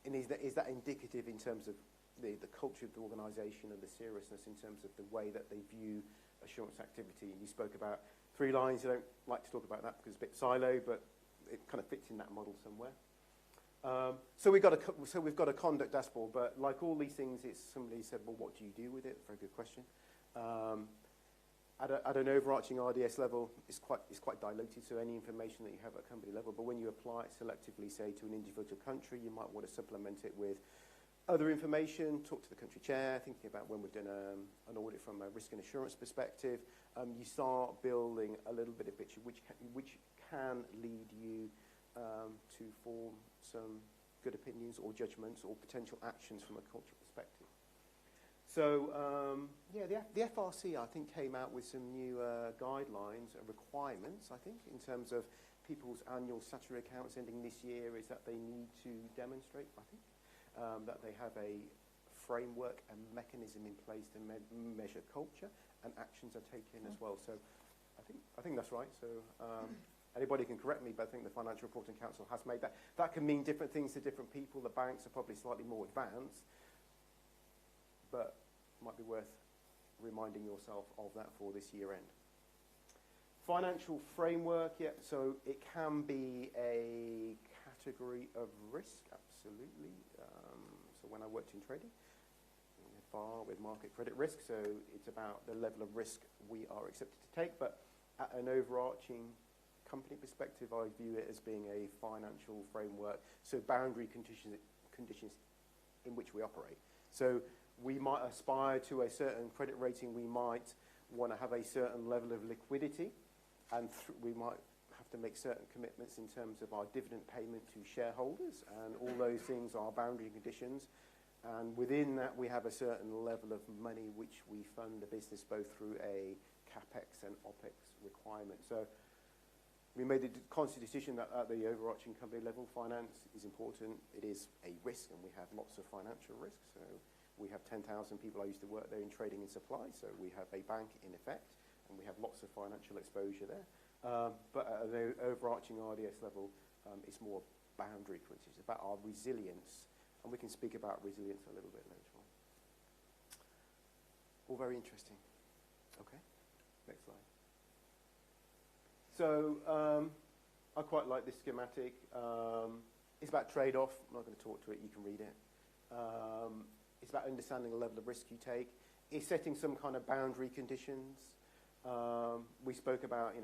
And is that indicative in terms of the culture of the organisation and the seriousness in terms of the way that they view assurance activity? And you spoke about 3 lines. I don't like to talk about that because it's a bit silo, but it kind of fits in that model somewhere. So we've got a conduct dashboard, but like all these things, it's somebody said, well, what do you do with it? Very good question. At an overarching RDS level, it's quite diluted, so any information that you have at a company level, but when you apply it selectively, say, to an individual country, you might want to supplement it with other information, talk to the country chair, thinking about when we've done an audit from a risk and assurance perspective. You start building a little bit of picture which can lead you to form some good opinions or judgments or potential actions from a cultural perspective. So, yeah, the FRC, I think, came out with some new guidelines and requirements, I think, in terms of people's annual statutory accounts ending this year, is that they need to demonstrate, I think, that they have a framework and mechanism in place to measure culture, and actions are taken as well. So I think that's right. So anybody can correct me, but I think the Financial Reporting Council has made that. That can mean different things to different people. The banks are probably slightly more advanced, but might be worth reminding yourself of that for this year end. Financial framework, yeah, so it can be a category of risk, absolutely. So when I worked in trading, we had VAR with market credit risk, so it's about the level of risk we are accepted to take, but at an overarching company perspective, I view it as being a financial framework, so boundary conditions in which we operate. So we might aspire to a certain credit rating, we might want to have a certain level of liquidity, and we might have to make certain commitments in terms of our dividend payment to shareholders, and all those things are boundary conditions. And within that, we have a certain level of money which we fund the business both through a CapEx and OpEx requirement. So we made a conscious decision that at the overarching company level, finance is important. It is a risk, and we have lots of financial risks. So we have 10,000 people. I used to work there in trading and supply, so we have a bank in effect, and we have lots of financial exposure there. But at the overarching RDS level, it's more boundary crunches. It's about our resilience, and we can speak about resilience a little bit later on. All very interesting. Okay, next slide. So I quite like this schematic. It's about trade-off. I'm not going to talk to it. You can read it. It's about understanding the level of risk you take. It's setting some kind of boundary conditions. We spoke about,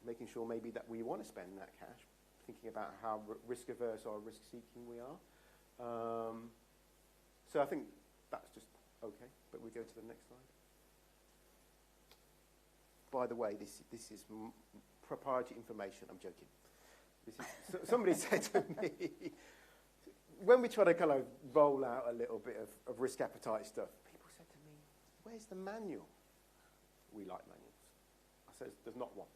making sure maybe that we want to spend that cash, thinking about how risk-averse or risk-seeking we are. So I think that's just okay, but we go to the next slide. By the way, this is proprietary information. I'm joking. Somebody said to me, when we try to kind of roll out a little bit of risk appetite stuff, people said to me, where's the manual? We like manuals. I said, there's not one.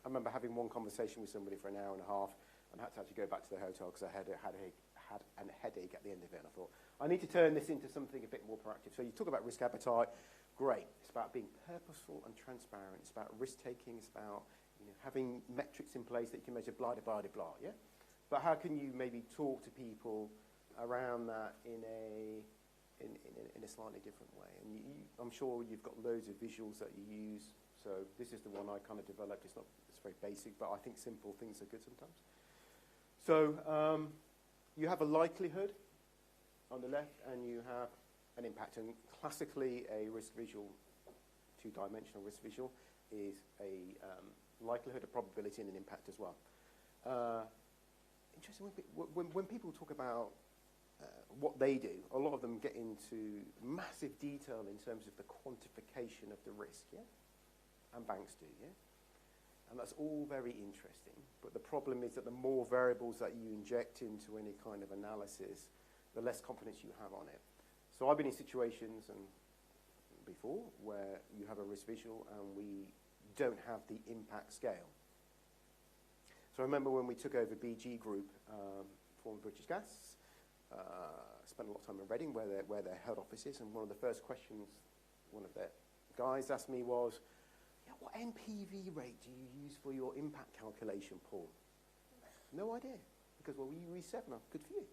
I remember having one conversation with somebody for an hour and a half, and I had to actually go back to the hotel because I had a headache at the end of it. And I thought, I need to turn this into something a bit more proactive. So you talk about risk appetite, great. It's about being purposeful and transparent. It's about risk-taking. It's about having metrics in place that you can measure, blah, blah, blah, blah, yeah? But how can you maybe talk to people around that in a slightly different way? And I'm sure you've got loads of visuals that you use. So this is the one I kind of developed. It's very basic, but I think simple things are good sometimes. So you have a likelihood on the left, and you have an impact. And classically, a risk visual, two-dimensional risk visual, is a likelihood, a probability, and an impact as well. Interesting, when people talk about what they do, a lot of them get into massive detail in terms of the quantification of the risk, yeah? And banks do, yeah? And that's all very interesting, but the problem is that the more variables that you inject into any kind of analysis, the less confidence you have on it. So I've been in situations before where you have a risk visual and we don't have the impact scale. So I remember when we took over BG Group, former British Gas, spent a lot of time in Reading where their head office is, and one of the first questions one of their guys asked me was, what NPV rate do you use for your impact calculation, Paul? No idea, because, well, you use 7, good for you.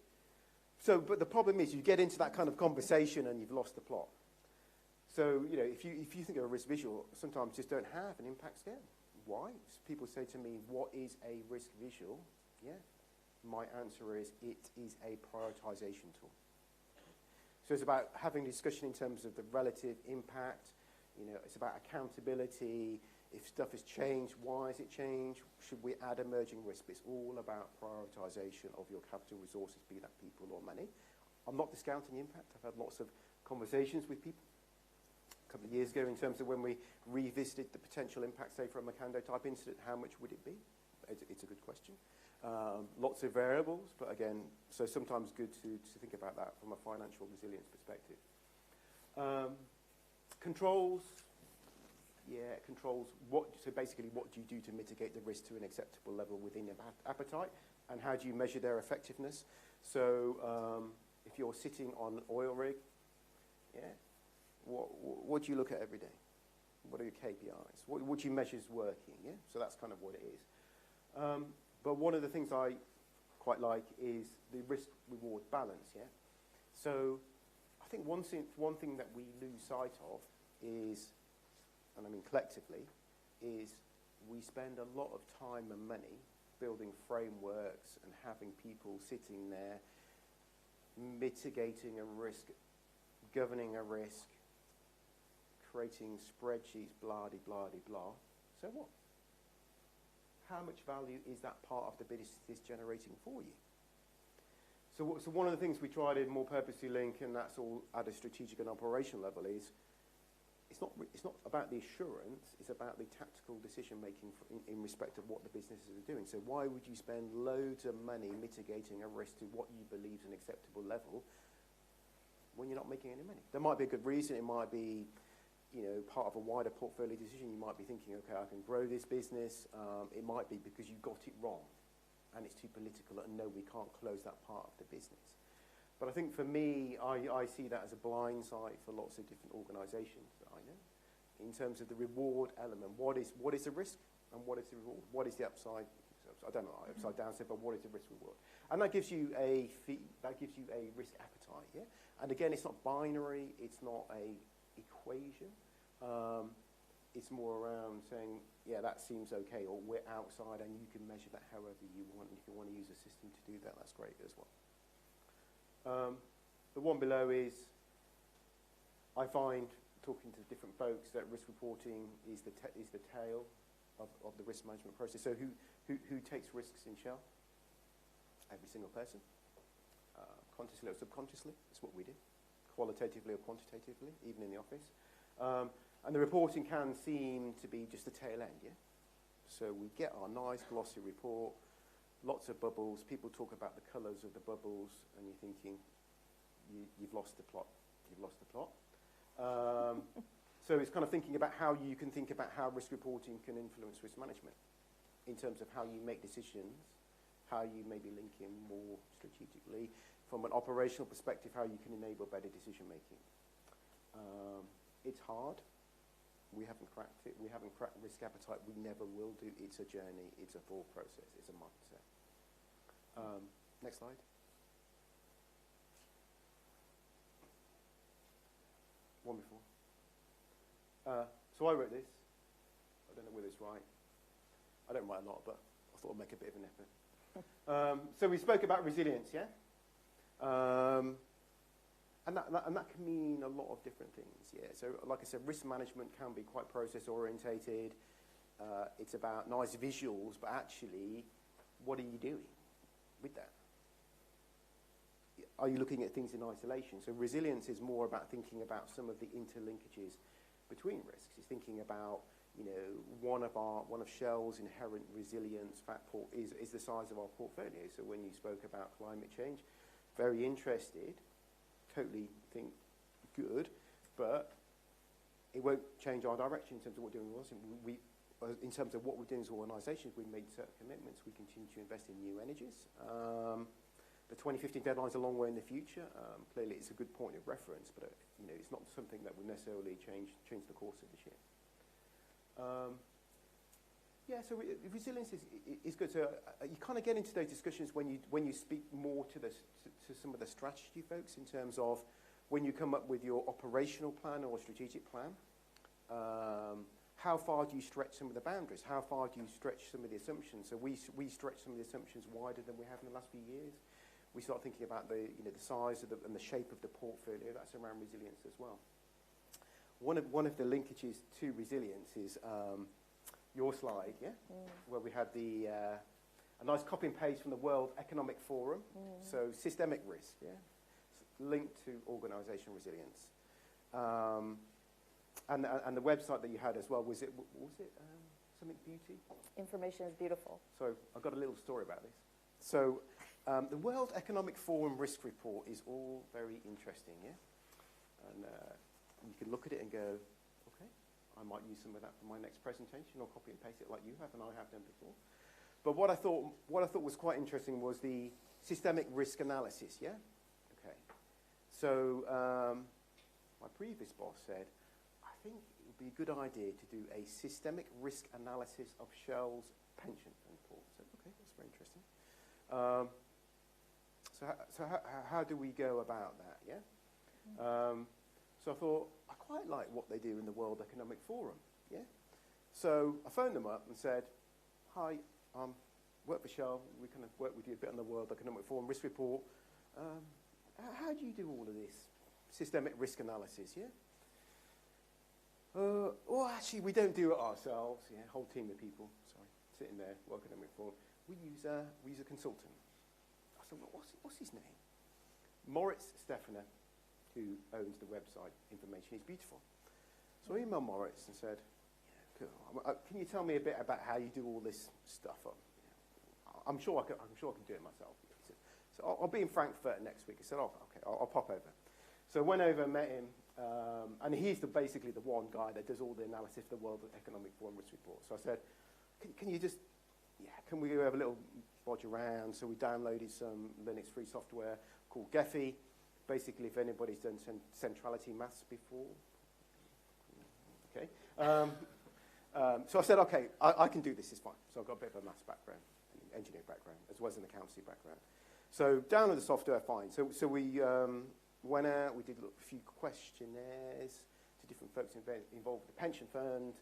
So, but the problem is you get into that kind of conversation and you've lost the plot. So, if you think of a risk visual, sometimes just don't have an impact scale. Why? People say to me, what is a risk visual? Yeah. My answer is, it is a prioritization tool. So it's about having a discussion in terms of the relative impact. It's about accountability. If stuff has changed, why has it changed? Should we add emerging risk? It's all about prioritization of your capital resources, be that people or money. I'm not discounting impact. I've had lots of conversations with people a couple of years ago in terms of when we revisited the potential impact, say, for a Macondo type incident, how much would it be? It's a good question. Lots of variables, but again, so sometimes good to think about that from a financial resilience perspective. Controls, controls. So basically, what do you do to mitigate the risk to an acceptable level within your appetite, and how do you measure their effectiveness? So if you're sitting on an oil rig, what do you look at every day? What are your KPIs? What do you measure is working? Yeah, so that's kind of what it is. But one of the things I quite like is the risk-reward balance. Yeah, so I I think one thing that we lose sight of is, and I mean collectively, is we spend a lot of time and money building frameworks and having people sitting there mitigating a risk, governing a risk, creating spreadsheets, blah-de-blah-de-blah. So what? How much value is that part of the business generating for you? So one of the things we try to more purposely link, and that's all at a strategic and operational level, is it's not about the assurance, it's about the tactical decision making in respect of what the businesses are doing. So why would you spend loads of money mitigating a risk to what you believe is an acceptable level when you're not making any money? There might be a good reason. It might be, part of a wider portfolio decision. You might be thinking, okay, I can grow this business. It might be because you got it wrong and it's too political and no, we can't close that part of the business. But I think for me, I see that as a blind site for lots of different organisations that I know. In terms of the reward element, what is the risk and what is the reward? What is the upside? I don't know, upside downside, but what is the risk reward? And that gives you a risk appetite, yeah? And again, it's not binary, it's not a equation. It's more around saying, yeah, that seems okay, or we're outside and you can measure that however you want. And if you want to use a system to do that, that's great as well. The one below is, I find, talking to different folks, that risk reporting is the tail of the risk management process. So who takes risks in Shell? Every single person. Consciously or subconsciously, that's what we do. Qualitatively or quantitatively, even in the office. And the reporting can seem to be just the tail end, yeah? So we get our nice glossy report, lots of bubbles, people talk about the colours of the bubbles, and you're thinking, you've lost the plot. You've lost the plot. So it's kind of thinking about how you can think about how risk reporting can influence risk management in terms of how you make decisions, how you maybe link in more strategically, from an operational perspective, how you can enable better decision making. It's hard. We haven't cracked it. We haven't cracked risk appetite. We never will do. It's a journey. It's a thought process. It's a mindset. Next slide. One before. So I wrote this. I don't know whether it's right. I don't write a lot, but I thought I'd make a bit of an effort. So we spoke about resilience, yeah? And that can mean a lot of different things, yeah. So like I said, risk management can be quite process-orientated. It's about nice visuals, but actually, what are you doing with that? Are you looking at things in isolation? So resilience is more about thinking about some of the interlinkages between risks. It's thinking about, one of Shell's inherent resilience factor is the size of our portfolio. So when you spoke about climate change, very interested, totally think good, but it won't change our direction in terms of what we're doing. In terms of what we're doing as organisations, we've made certain commitments. We continue to invest in new energies. The 2015 deadline is a long way in the future. Clearly, it's a good point of reference, but it's not something that would necessarily change the course of the ship. So resilience is good. So you kind of get into those discussions when you speak more to some of the strategy folks in terms of when you come up with your operational plan or strategic plan. How far do you stretch some of the boundaries? How far do you stretch some of the assumptions? So we stretch some of the assumptions wider than we have in the last few years. We start thinking about the size of and the shape of the portfolio. That's around resilience as well. One of the linkages to resilience is your slide, yeah, where we had a nice copy and paste from the World Economic Forum. So systemic risk, yeah, linked to organisational resilience. And the website that you had as well, was it something beauty? Information is beautiful. So I've got a little story about this. So the World Economic Forum Risk Report is all very interesting, yeah? And you can look at it and go, okay, I might use some of that for my next presentation or copy and paste it like you have and I have done before. But what I thought was quite interesting was the systemic risk analysis, yeah? Okay. So my previous boss said, I think it would be a good idea to do a systemic risk analysis of Shell's pension fund report. So, okay, that's very interesting. So how do we go about that, yeah? So I thought, I quite like what they do in the World Economic Forum, yeah? So I phoned them up and said, hi, work for Shell. We kind of work with you a bit on the World Economic Forum risk report. How do you do all of this systemic risk analysis, yeah? Well, actually, we don't do it ourselves, yeah, whole team of people, sorry, sitting there, World Economic Forum. We use a consultant. I said, well, what's his name? Moritz Stefano, who owns the website information. He's beautiful. So I emailed Moritz and said, yeah, cool. Can you tell me a bit about how you do all this stuff? I'm sure I can do it myself. So I'll be in Frankfurt next week. He said, oh, okay, I'll pop over. So I went over, met him, and he's basically the one guy that does all the analysis of the World Economic Forum risk report. So I said, can you just, can we have a little bodge around? So we downloaded some Linux free software called Gephi. Basically, if anybody's done centrality maths before. Okay. So I said, okay, I can do this, it's fine. So I've got a bit of a maths background, engineering background, as well as an accountancy background. So download the software, fine. So we went out, we did a few questionnaires to different folks involved with the pension fund.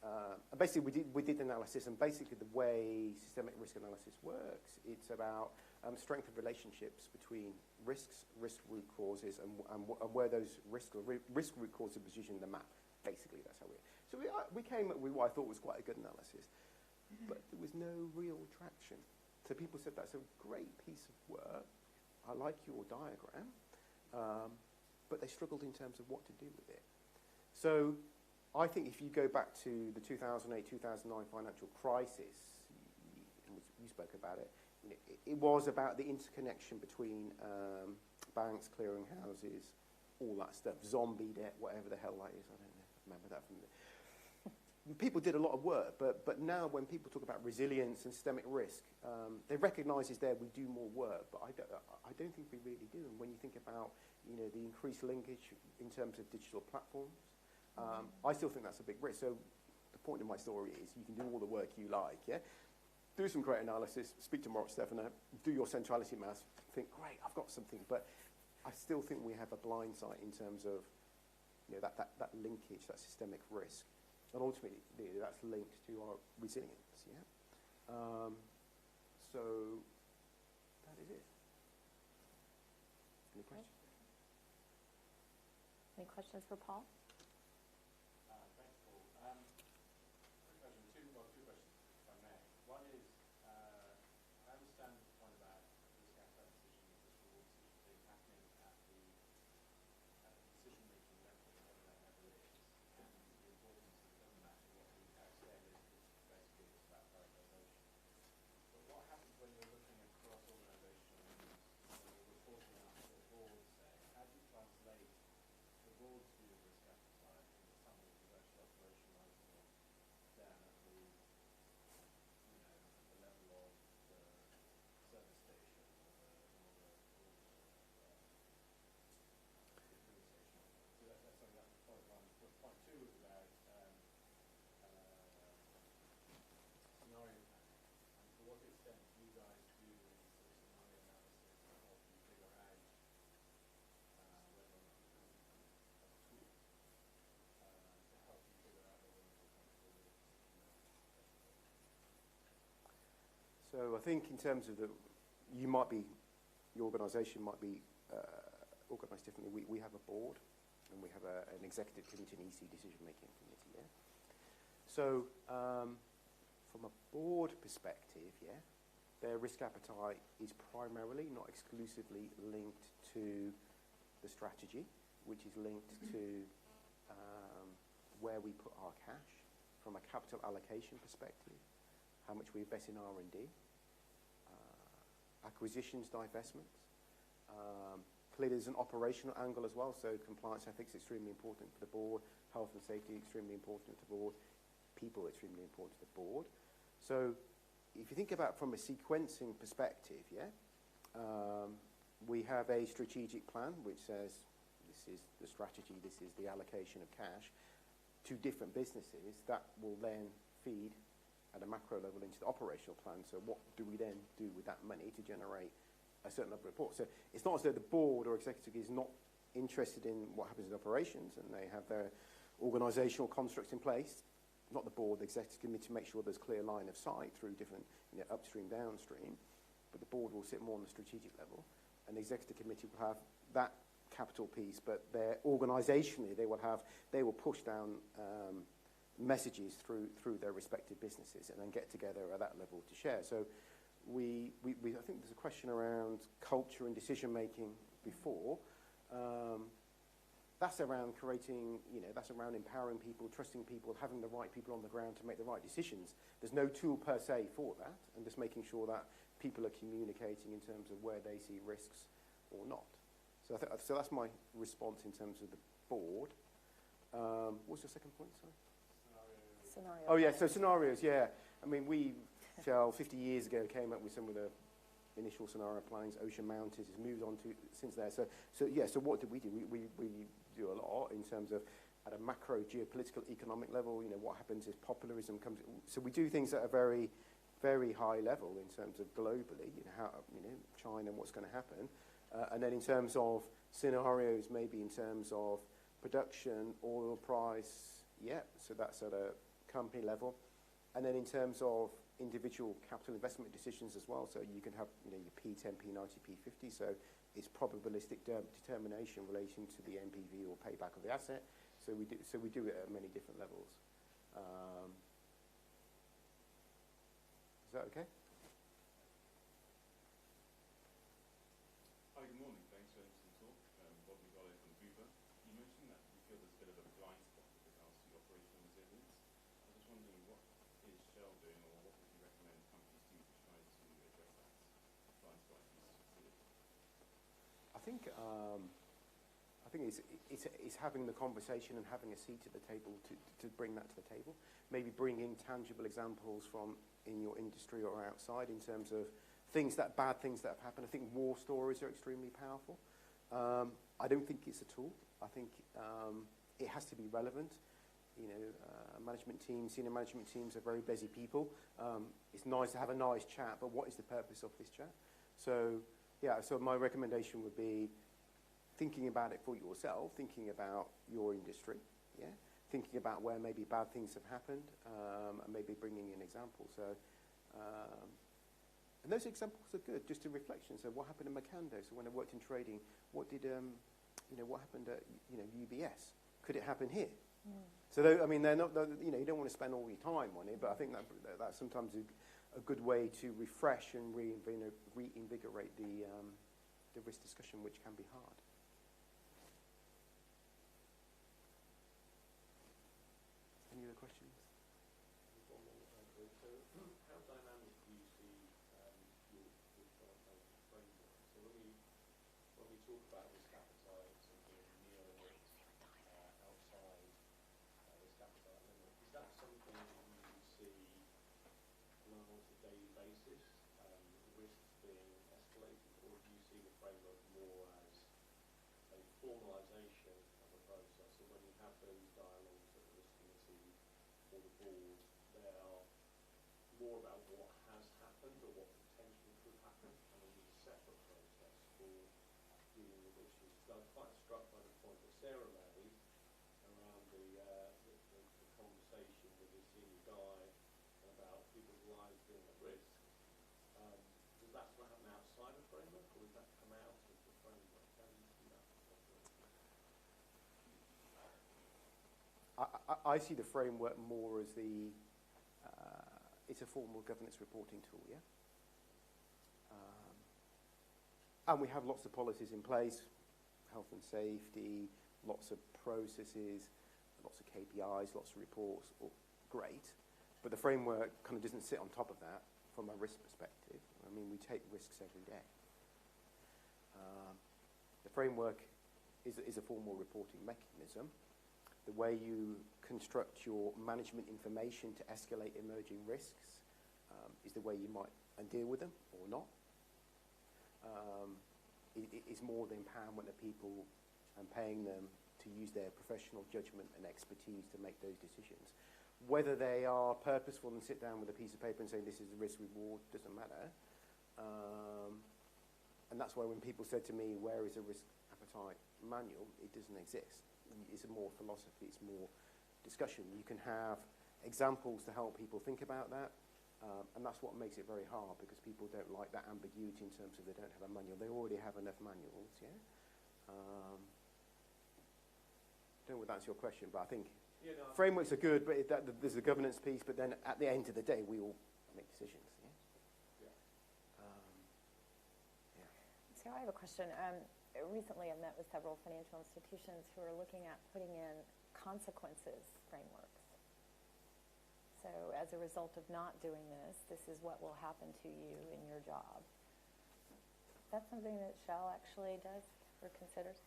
And basically, we did analysis, and basically the way systemic risk analysis works, it's about strength of relationships between risks, risk root causes, and where those risk root causes are positioned in the map. Basically, that's how we. So we came up with what I thought was quite a good analysis, but there was no real traction. So people said that's a great piece of work. I like your diagram, but they struggled in terms of what to do with it. So I think if you go back to the 2008-2009 financial crisis, you spoke about it. It was about the interconnection between banks, clearing houses, all that stuff, zombie debt, whatever the hell that is. I don't know. Remember that from the... People did a lot of work, but now when people talk about resilience and systemic risk, they recognise it's there. We do more work, but I don't think we really do. And when you think about the increased linkage in terms of digital platforms, I still think that's a big risk. So the point of my story is you can do all the work you like, yeah. Do some great analysis, speak to Moritz Stefano, do your centrality maths, think, great, I've got something. But I still think we have a blind sight in terms of that linkage, that systemic risk. And ultimately, that's linked to our resilience, yeah? So that is it. Any questions? Any questions for Paul? Thanks, Paul. Quick question, two questions, if I may. One is, I understand the point about risk appetite decisions, risk reward decisions being happening at the decision-making level, whatever that level is, and the importance of it doesn't matter what the scale is, it's basically it's about prioritization. But what happens when you're looking across organizational news, when you're reporting out to the board, say, how do you translate the board's view of risk appetite into something that is actually operationalizable down at the, at the level of the service station or the filling station. So that's something that's point one. Point two was about scenario planning, and to what extent do you guys do sort of scenario analysis to help you figure out whether or not you can a tool to help you figure out whether or not you're comfortable with So I think in terms of your organisation might be organised differently. We have a board, and we have an executive committee and EC decision-making committee, yeah? So from a board perspective, yeah, their risk appetite is primarily, not exclusively, linked to the strategy, which is linked to where we put our cash from a capital allocation perspective, how much we invest in R&D, acquisitions, divestments. Clearly, there's an operational angle as well, so compliance ethics is extremely important for the board, health and safety extremely important to the board, people extremely important to the board. So if you think about from a sequencing perspective, yeah, we have a strategic plan which says this is the strategy, this is the allocation of cash to different businesses that will then feed at a macro level into the operational plan. So what do we then do with that money to generate a certain number of reports? So it's not as though the board or executive is not interested in what happens in operations, and they have their organisational constructs in place, not the board, the executive committee, to make sure there's clear line of sight through different, upstream, downstream, but the board will sit more on the strategic level, and the executive committee will have that capital piece, but organisationally they will push down messages through their respective businesses and then get together at that level to share. So I think there's a question around culture and decision making before. That's around creating, that's around empowering people, trusting people, having the right people on the ground to make the right decisions. There's no tool per se for that, and just making sure that people are communicating in terms of where they see risks or not. So that's my response in terms of the board. What's your second point, sorry? Scenario. Oh, yeah, so scenarios, yeah. I mean, Shell 50 years ago came up with some of the initial scenario plannings. Ocean Mountains has moved on to since there. So what did we do? We do a lot in terms of at a macro geopolitical economic level, what happens if populism comes. So we do things at a very, very high level in terms of globally, China, what's going to happen. And then in terms of scenarios, maybe in terms of production, oil price, so that's at a company level. And then in terms of individual capital investment decisions as well, so you can have your P10, P90, P50, so it's probabilistic determination relating to the NPV or payback of the asset. So we do it at many different levels. Is that okay? Hi, good morning. Thanks for the talk. Bob Migale from Bupa. You mentioned that you feel there's a bit of a blind spot with regards to operational resilience. I was just wondering, what is Shell doing, or what would you recommend companies do to try to address that blind spot you succeed? I think it's having the conversation and having a seat at the table to bring that to the table. Maybe bring in tangible examples from in your industry or outside in terms of bad things that have happened. I think war stories are extremely powerful. I don't think it's a tool. I think it has to be relevant. Management teams, senior management teams are very busy people. It's nice to have a nice chat, but what is the purpose of this chat? So my recommendation would be thinking about it for yourself, thinking about your industry, thinking about where maybe bad things have happened, and maybe bringing in examples. So, and those examples are good, just a reflection. So what happened in Macondo? So when I worked in trading, what happened at, UBS? Could it happen here? So, they're not, you don't want to spend all your time on it, but I think that's sometimes a good way to refresh and reinvigorate the risk discussion, which can be hard. Any other questions? One more, so how dynamic do you see your current framework? So when we talk about risk appetite, something near or outside risk appetite limit, is that something that you see on almost a daily basis, risks being escalated, or do you see the framework more as a formalisation of a process? So when you have those dialogues at the risk committee or the board, they are more about what has happened or what potentially could happen, and then there's a separate process for dealing with issues. So I'm quite struck by the point that Sarah made around the conversation with the senior guy about people's lives being at risk. Does that sort of happen outside the framework, or does that come out of the framework? How do you see that? I see the framework more as it's a formal governance reporting tool, and we have lots of policies in place, health and safety, lots of processes, lots of KPIs, lots of reports, great, but the framework kind of doesn't sit on top of that from a risk perspective. We take risks every day. The framework is a formal reporting mechanism. The way you construct your management information to escalate emerging risks is the way you might deal with them or not. It's more the empowerment of people and paying them to use their professional judgment and expertise to make those decisions. Whether they are purposeful and sit down with a piece of paper and say this is a risk reward, doesn't matter. And that's why when people said to me, where is the risk appetite tripartite manual, it doesn't exist. It's more philosophy, it's more discussion. You can have examples to help people think about that, and that's what makes it very hard, because people don't like that ambiguity in terms of they don't have a manual. They already have enough manuals, yeah? Don't know if that's your question, but I think frameworks are good, but there's a governance piece, but then at the end of the day, we all make decisions, yeah? So I have a question. Recently, I've met with several financial institutions who are looking at putting in consequences frameworks. So as a result of not doing this, this is what will happen to you in your job. That's something that Shell actually does or considers?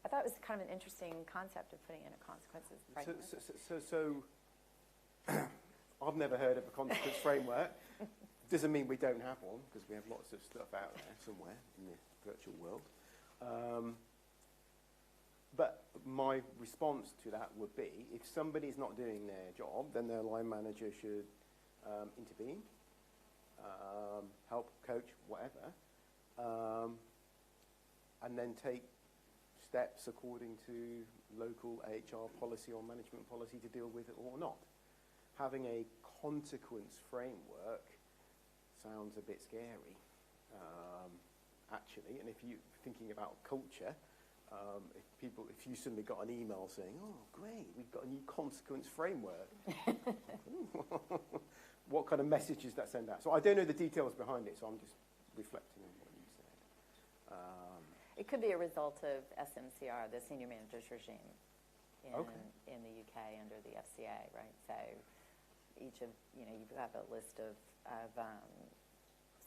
I thought it was kind of an interesting concept of putting in a consequences framework. So I've never heard of a consequence framework. Doesn't mean we don't have one, because we have lots of stuff out there somewhere in the virtual world. But my response to that would be, if somebody's not doing their job, then their line manager should intervene, help, coach, whatever, and then take steps according to local HR policy or management policy to deal with it or not. Having a consequence framework sounds a bit scary, actually. And if you're thinking about culture, if you suddenly got an email saying, "Oh, great, we've got a new consequence framework," what kind of message does that send out? So I don't know the details behind it, so I'm just reflecting on what you said. It could be a result of SMCR, the senior managers regime in the UK under the FCA, right? So each of, you've got a list of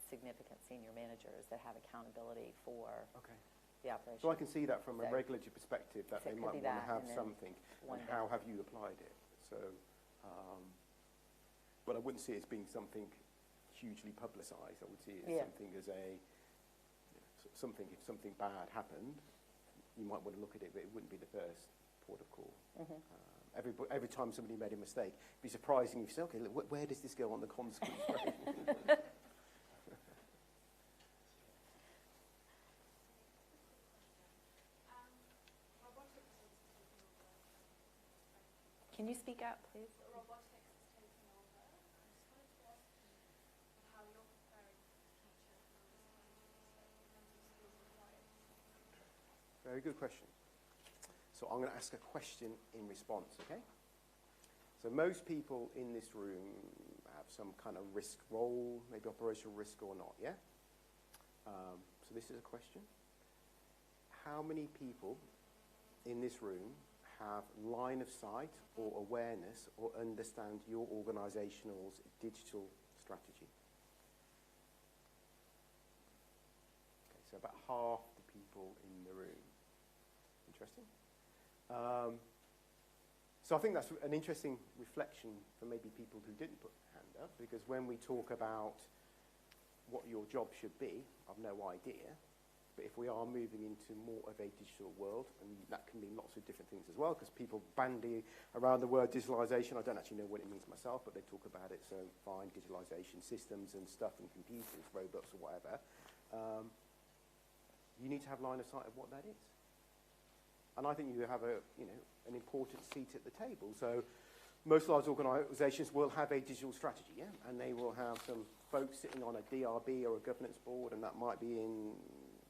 significant senior managers that have accountability for the operation. So I can see that from a regulatory perspective, that they might want to have something, and how have you applied it? So, but I wouldn't see it as being something hugely publicised. I would see it as something as something, if something bad happened, you might want to look at it, but it wouldn't be the first port of call. Every time somebody made a mistake, it'd be surprising if you say, okay, look, where does this go on the consequence rate? Can you speak up, please? Robotics is taking over. I just wanted to ask you how you're preparing teachers and skills required. Very good question. So I'm going to ask a question in response, okay? So most people in this room have some kind of risk role, maybe operational risk or not, yeah? So this is a question. How many people in this room have line of sight or awareness or understand your organisational's digital strategy? Okay, so about half the people in the room. Interesting. So I think that's an interesting reflection for maybe people who didn't put their hand up, because when we talk about what your job should be, I've no idea. But if we are moving into more of a digital world, and that can mean lots of different things as well, because people bandy around the word digitalisation. I don't actually know what it means myself, but they talk about it, so fine, digitalisation, systems and stuff and computers, robots or whatever. You need to have line of sight of what that is. And I think you have an important seat at the table. So most large organisations will have a digital strategy, yeah? And they will have some folks sitting on a DRB or a governance board, and that might be in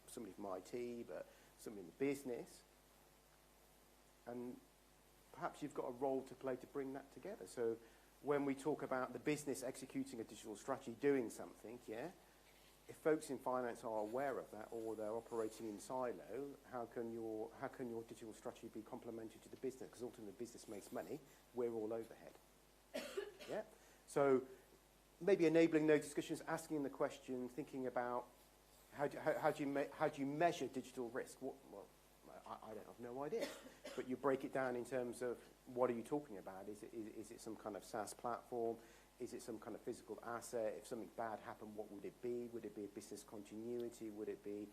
somebody from IT, but somebody in the business. And perhaps you've got a role to play to bring that together. So when we talk about the business executing a digital strategy, doing something, yeah, if folks in finance are aware of that, or they're operating in silo, how can your digital strategy be complementary to the business? Because ultimately the business makes money, we're all overhead. Yeah? So maybe enabling those discussions, asking the question, thinking about how do you measure digital risk? I don't have no idea. But you break it down in terms of what are you talking about? Is it some kind of SaaS platform? Is it some kind of physical asset? If something bad happened, what would it be? Would it be a business continuity? Would it be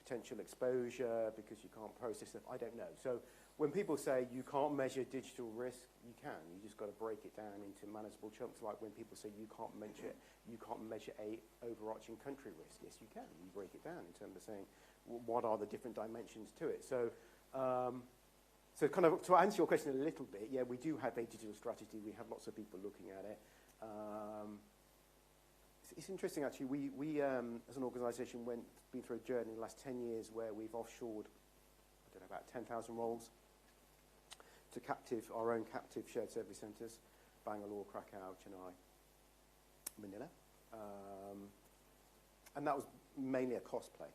potential exposure because you can't process stuff? I don't know. So when people say you can't measure digital risk, you can. You just got to break it down into manageable chunks. Like when people say you can't measure a overarching country risk. Yes, you can. You break it down in terms of saying what are the different dimensions to it. So, so kind of to answer your question a little bit, yeah, we do have a digital strategy. We have lots of people looking at it. It's interesting, actually. We as an organisation, been through a journey in the last 10 years where we've offshored, I don't know, about 10,000 roles to our own captive shared service centres, Bangalore, Krakow, Chennai, Manila. And that was mainly a cost play,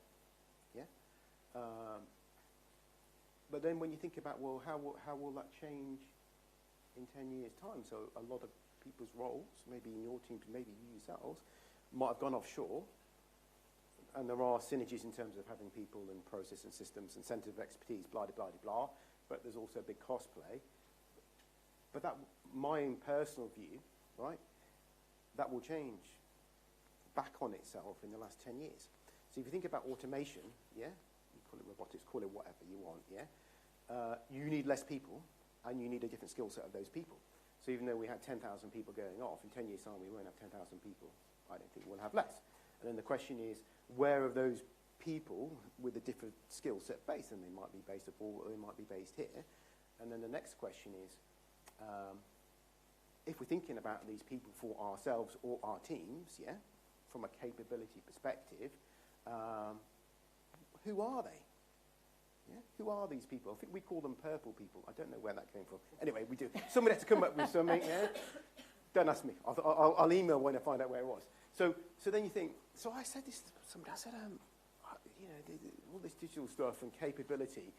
yeah? But then when you think about, well, how will that change in 10 years' time? So a lot of people's roles, maybe in your team, maybe you yourselves, might have gone offshore, and there are synergies in terms of having people and process and systems and centre of expertise, blah, blah, blah, blah, but there's also a big cost play. But that, my own personal view, right, that will change back on itself in the last 10 years. So if you think about automation, yeah, you call it robotics, call it whatever you want, yeah, you need less people, and you need a different skill set of those people. So even though we had 10,000 people going off, in 10 years' time we won't have 10,000 people. I don't think we'll have less. And then the question is, where are those people with a different skill set based? And they might be based abroad, or they might be based here. And then the next question is, if we're thinking about these people for ourselves or our teams, yeah, from a capability perspective, who are they? Yeah? Who are these people? I think we call them purple people. I don't know where that came from. Anyway, we do. Somebody had to come up with something, yeah? Don't ask me. I'll email when I find out where it was. So then you think, so I said this to somebody, I said, you know, all this digital stuff and capability,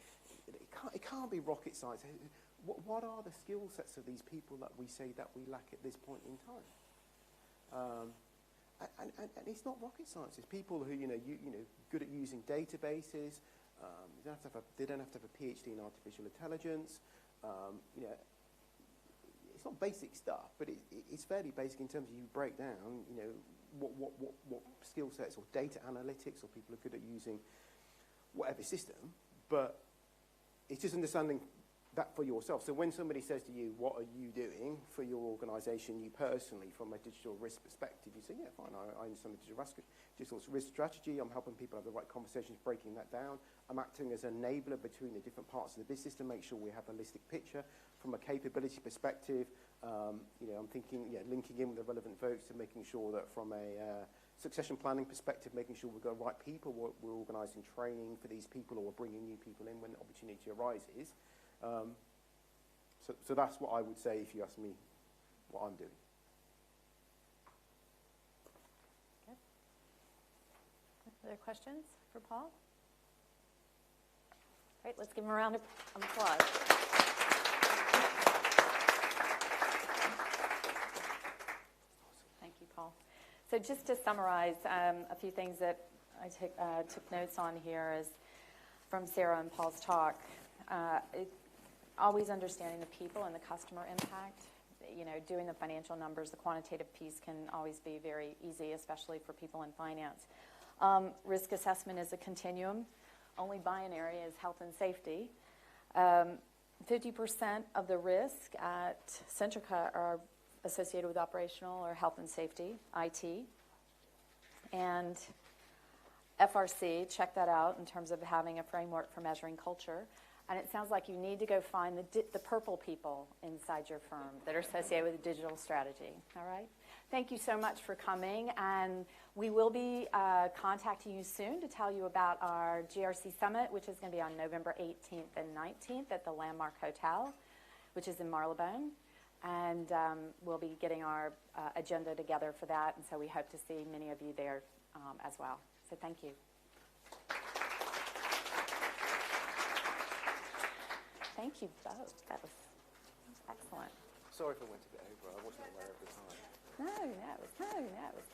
it can't be rocket science. What are the skill sets of these people that we say that we lack at this point in time? And it's not rocket science. It's people who, you know, good at using databases. They don't have to have a PhD in artificial intelligence. You know, it's not basic stuff, but it's fairly basic in terms of you break down, you know, what skill sets or data analytics, or people are good at using whatever system. But it's just understanding that for yourself. So when somebody says to you, what are you doing for your organisation, you personally, from a digital risk perspective, you say, yeah, fine, I understand the digital risk strategy. I'm helping people have the right conversations, breaking that down. I'm acting as an enabler between the different parts of the business to make sure we have a holistic picture. From a capability perspective, you know, I'm thinking, yeah, linking in with the relevant folks to making sure that from a succession planning perspective, making sure we've got the right people, we're organising training for these people, or we're bringing new people in when the opportunity arises. So that's what I would say if you ask me what I'm doing. Good. Other questions for Paul? Great, let's give him a round of applause. Thank you, Paul. So just to summarize, a few things that I took notes on here is from Sarah and Paul's talk. Always understanding the people and the customer impact. You know, doing the financial numbers, the quantitative piece can always be very easy, especially for people in finance. Risk assessment is a continuum. Only binary is health and safety. 50% of the risk at Centrica are associated with operational or health and safety, IT. And FRC, check that out in terms of having a framework for measuring culture. And it sounds like you need to go find the purple people inside your firm that are associated with a digital strategy. All right? Thank you so much for coming. And we will be contacting you soon to tell you about our GRC Summit, which is going to be on November 18th and 19th at the Landmark Hotel, which is in Marylebone. And we'll be getting our agenda together for that. And so we hope to see many of you there as well. So thank you. Thank you both. That was excellent. Sorry if I went a bit over. I wasn't aware of the time. No, that was